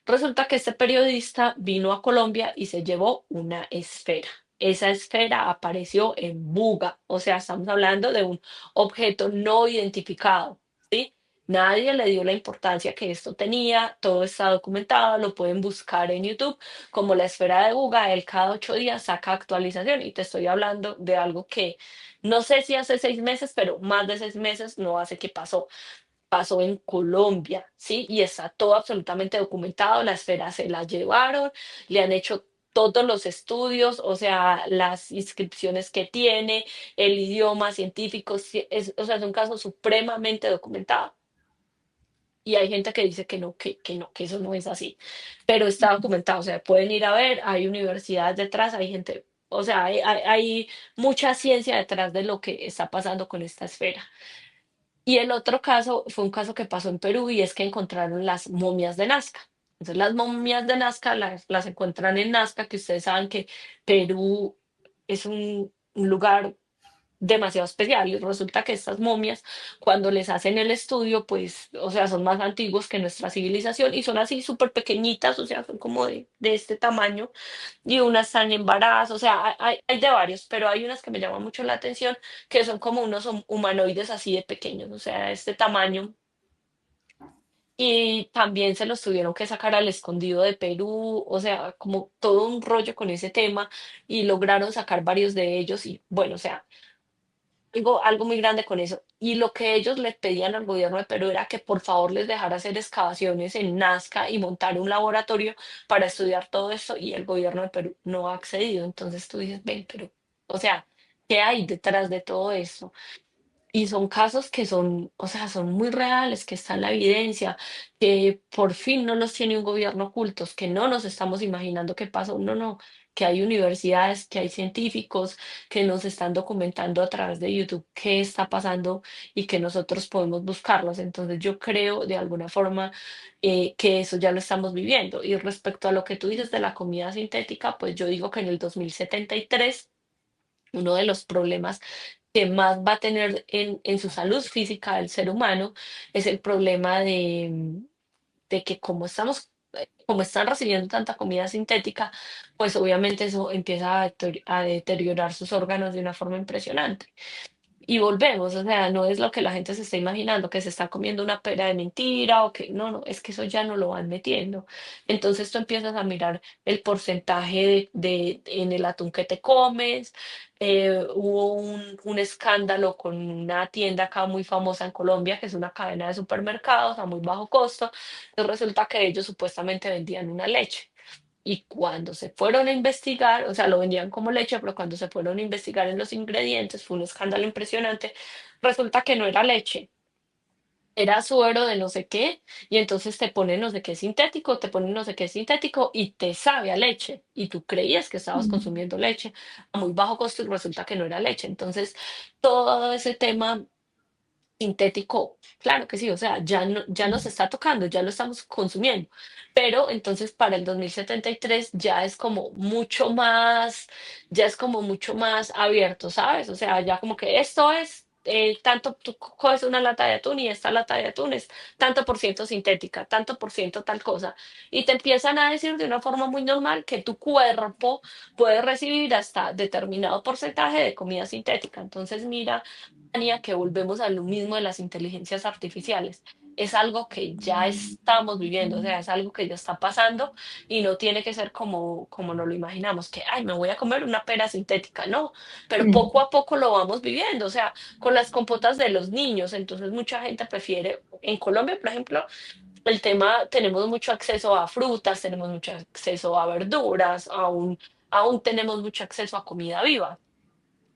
Resulta que este periodista vino a Colombia y se llevó una esfera. Esa esfera apareció en Buga, o sea, estamos hablando de un objeto no identificado, ¿sí? Nadie le dio la importancia que esto tenía, todo está documentado, lo pueden buscar en YouTube, como la esfera de Buga, él cada 8 días saca actualización y te estoy hablando de algo que no sé si hace 6 meses, pero más de 6 meses no hace que pasó en Colombia, ¿sí? Y está todo absolutamente documentado, la esfera se la llevaron, le han hecho todos los estudios, o sea, las inscripciones que tiene, el idioma científico, sí, o sea, es un caso supremamente documentado. Y hay gente que dice que no, que no, que eso no es así, pero está documentado, o sea, pueden ir a ver, hay universidades detrás, hay gente, o sea, hay mucha ciencia detrás de lo que está pasando con esta esfera. Y el otro caso fue un caso que pasó en Perú y es que encontraron las momias de Nazca. Entonces las momias de Nazca las encuentran en Nazca, que ustedes saben que Perú es un lugar demasiado especial. Y resulta que estas momias, cuando les hacen el estudio, pues, o sea, son más antiguos que nuestra civilización y son así súper pequeñitas, o sea, son como de este tamaño y unas están en embarazo, o sea, hay de varios, pero hay unas que me llaman mucho la atención, que son como unos humanoides así de pequeños, o sea, de este tamaño. Y también se los tuvieron que sacar al escondido de Perú, o sea, como todo un rollo con ese tema y lograron sacar varios de ellos y bueno, o sea, algo muy grande con eso. Y lo que ellos le pedían al gobierno de Perú era que por favor les dejara hacer excavaciones en Nazca y montar un laboratorio para estudiar todo esto y el gobierno de Perú no ha accedido. Entonces tú dices, ven, pero, o sea, ¿qué hay detrás de todo esto? Y son casos que son, o sea, son muy reales, que está en la evidencia, que por fin no los tiene un gobierno ocultos, que no nos estamos imaginando qué pasó, no, no, que hay universidades, que hay científicos que nos están documentando a través de YouTube qué está pasando y que nosotros podemos buscarlos. Entonces yo creo de alguna forma que eso ya lo estamos viviendo. Y respecto a lo que tú dices de la comida sintética, pues yo digo que en el 2073 uno de los problemas que más va a tener en su salud física del ser humano es el problema de que como estamos, como están recibiendo tanta comida sintética, pues obviamente eso empieza a deteriorar sus órganos de una forma impresionante. Y volvemos, o sea, no es lo que la gente se está imaginando, que se está comiendo una pera de mentira o que no, no, es que eso ya no lo van metiendo. Entonces tú empiezas a mirar el porcentaje en el atún que te comes. Hubo un escándalo con una tienda acá muy famosa en Colombia, que es una cadena de supermercados a muy bajo costo. Y resulta que ellos supuestamente vendían una leche. Y cuando se fueron a investigar, o sea, lo vendían como leche, pero cuando se fueron a investigar en los ingredientes, fue un escándalo impresionante, resulta que no era leche, era suero de no sé qué, y entonces te ponen no sé qué sintético, te ponen no sé qué sintético y te sabe a leche, y tú creías que estabas Mm. consumiendo leche a muy bajo costo y resulta que no era leche. Entonces, todo ese tema sintético, claro que sí, o sea, ya nos está tocando, ya lo estamos consumiendo, pero entonces para el 2073 ya es como mucho más, ya es como mucho más abierto, ¿sabes? O sea, ya como que esto es, tanto, tú coges una lata de atún y esta lata de atún es tanto por ciento sintética, tanto por ciento tal cosa, y te empiezan a decir de una forma muy normal que tu cuerpo puede recibir hasta determinado porcentaje de comida sintética. Entonces, mira, que volvemos a lo mismo de las inteligencias artificiales. Es algo que ya estamos viviendo, o sea, es algo que ya está pasando y no tiene que ser como nos lo imaginamos, que, ay, me voy a comer una pera sintética, no, pero poco Mm. a poco lo vamos viviendo, o sea, con las compotas de los niños, entonces mucha gente prefiere, en Colombia, por ejemplo, el tema, tenemos mucho acceso a frutas, tenemos mucho acceso a verduras, aún tenemos mucho acceso a comida viva.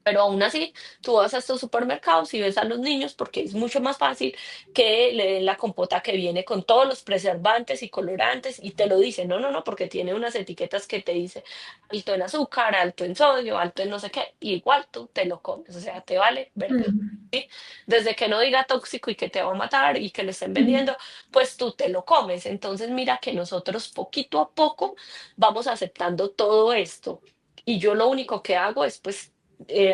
Pero aún así, tú vas a estos supermercados y ves a los niños porque es mucho más fácil que le den la compota que viene con todos los preservantes y colorantes y te lo dicen, no, no, no, porque tiene unas etiquetas que te dice alto en azúcar, alto en sodio, alto en no sé qué, y igual tú te lo comes, o sea, te vale verga. Mm. ¿Sí? Desde que no diga tóxico y que te va a matar y que le estén Mm. vendiendo, pues tú te lo comes. Entonces mira que nosotros poquito a poco vamos aceptando todo esto. Y yo lo único que hago es pues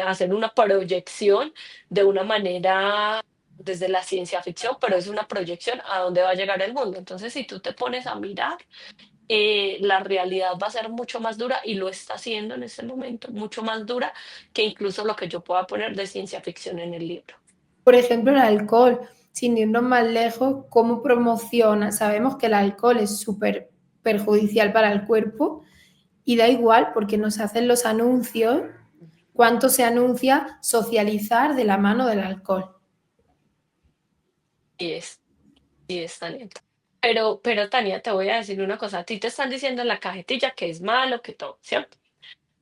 hacer una proyección de una manera desde la ciencia ficción, pero es una proyección a dónde va a llegar el mundo. Entonces, si tú te pones a mirar, la realidad va a ser mucho más dura y lo está haciendo en este momento, mucho más dura que incluso lo que yo pueda poner de ciencia ficción en el libro. Por ejemplo, el alcohol, sin irnos más lejos, ¿cómo promociona? Sabemos que el alcohol es súper perjudicial para el cuerpo y da igual porque nos hacen los anuncios, cuánto se anuncia socializar de la mano del alcohol. Y es Tania. Pero Tania, te voy a decir una cosa, a ti te están diciendo en la cajetilla que es malo, que todo, ¿cierto?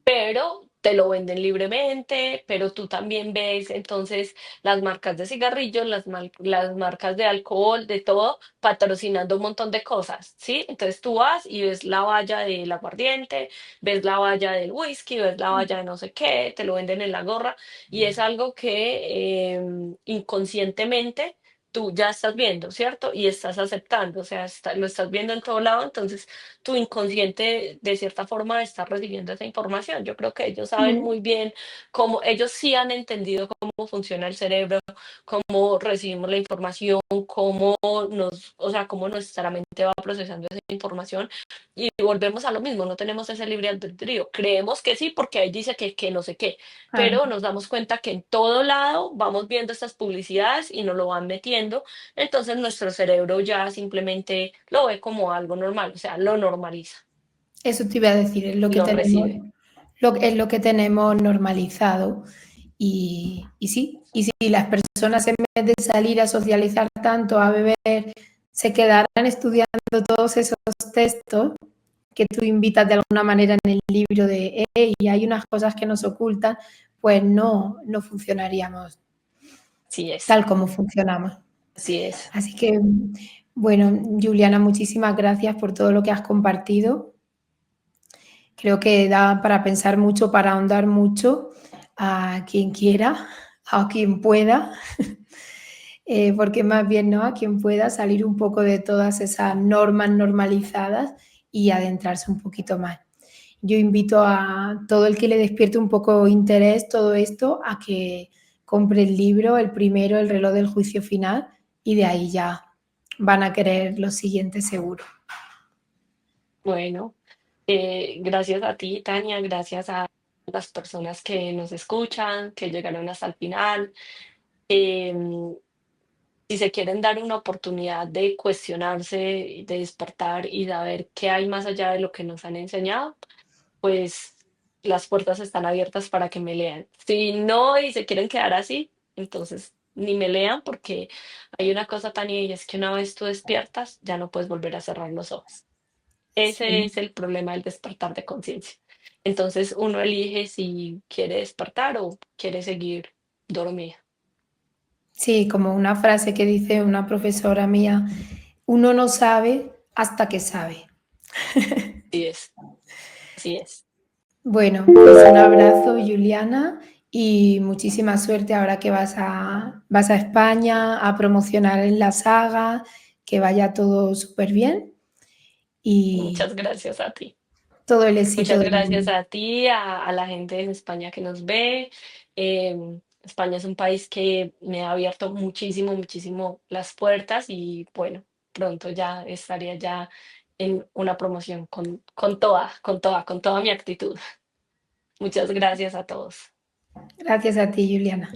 Pero te lo venden libremente, pero tú también ves entonces las marcas de cigarrillos, las marcas de alcohol, de todo, patrocinando un montón de cosas, ¿sí? Entonces tú vas y ves la valla del aguardiente, ves la valla del whisky, ves la valla de no sé qué, te lo venden en la gorra y es algo que inconscientemente tú ya estás viendo, ¿cierto? Y estás aceptando, o sea, lo estás viendo en todo lado, entonces tu inconsciente de cierta forma está recibiendo esa información. Yo creo que ellos saben Mm. muy bien cómo, ellos sí han entendido cómo funciona el cerebro, cómo recibimos la información, cómo nos, o sea, cómo nuestra mente va procesando esa información y volvemos a lo mismo, no tenemos ese libre albedrío. Creemos que sí porque ahí dice que no sé qué, Claro. pero nos damos cuenta que en todo lado vamos viendo estas publicidades y nos lo van metiendo, entonces nuestro cerebro ya simplemente lo ve como algo normal, o sea, lo normaliza, Eso te iba a decir, es lo que lo tenemos, recibe. es lo que tenemos normalizado. Y sí, y si las personas en vez de salir a socializar tanto, a beber, se quedaran estudiando todos esos textos que tú invitas de alguna manera en el libro de, y hay unas cosas que nos ocultan, pues no funcionaríamos Así es, tal como funcionamos. así es. Así que, bueno, Juliana, muchísimas gracias por todo lo que has compartido. Creo que da para pensar mucho, para ahondar mucho a quien quiera, a quien pueda, porque más bien no a quien pueda salir un poco de todas esas normas normalizadas y adentrarse un poquito más. Yo invito a todo el que le despierte un poco interés todo esto a que compre el libro, el primero, El reloj del juicio final, y de ahí ya van a querer los siguientes seguro. Bueno, gracias a ti, Tania, gracias a las personas que nos escuchan, que llegaron hasta el final. Em, si se quieren dar una oportunidad de cuestionarse, de despertar y de ver qué hay más allá de lo que nos han enseñado, pues las puertas están abiertas para que me lean. Si no y se quieren quedar así, entonces ni me lean porque hay una cosa tan y es que una vez tú despiertas, ya no puedes volver a cerrar los ojos. Ese Sí. es el problema del despertar de conciencia. Entonces uno elige si quiere despertar o quiere seguir dormido. Sí, como una frase que dice una profesora mía, uno no sabe hasta que sabe. Así es, así es. Bueno, pues un abrazo, Juliana, y muchísima suerte ahora que vas a España a promocionar en la saga, que vaya todo súper bien y Muchas gracias a ti. todo el éxito Muchas del gracias mundo. a ti, a la gente en España que nos ve. España es un país que me ha abierto muchísimo, muchísimo las puertas y bueno, pronto ya estaría ya en una promoción con toda mi actitud. Muchas gracias a todos. Gracias a ti, Juliana.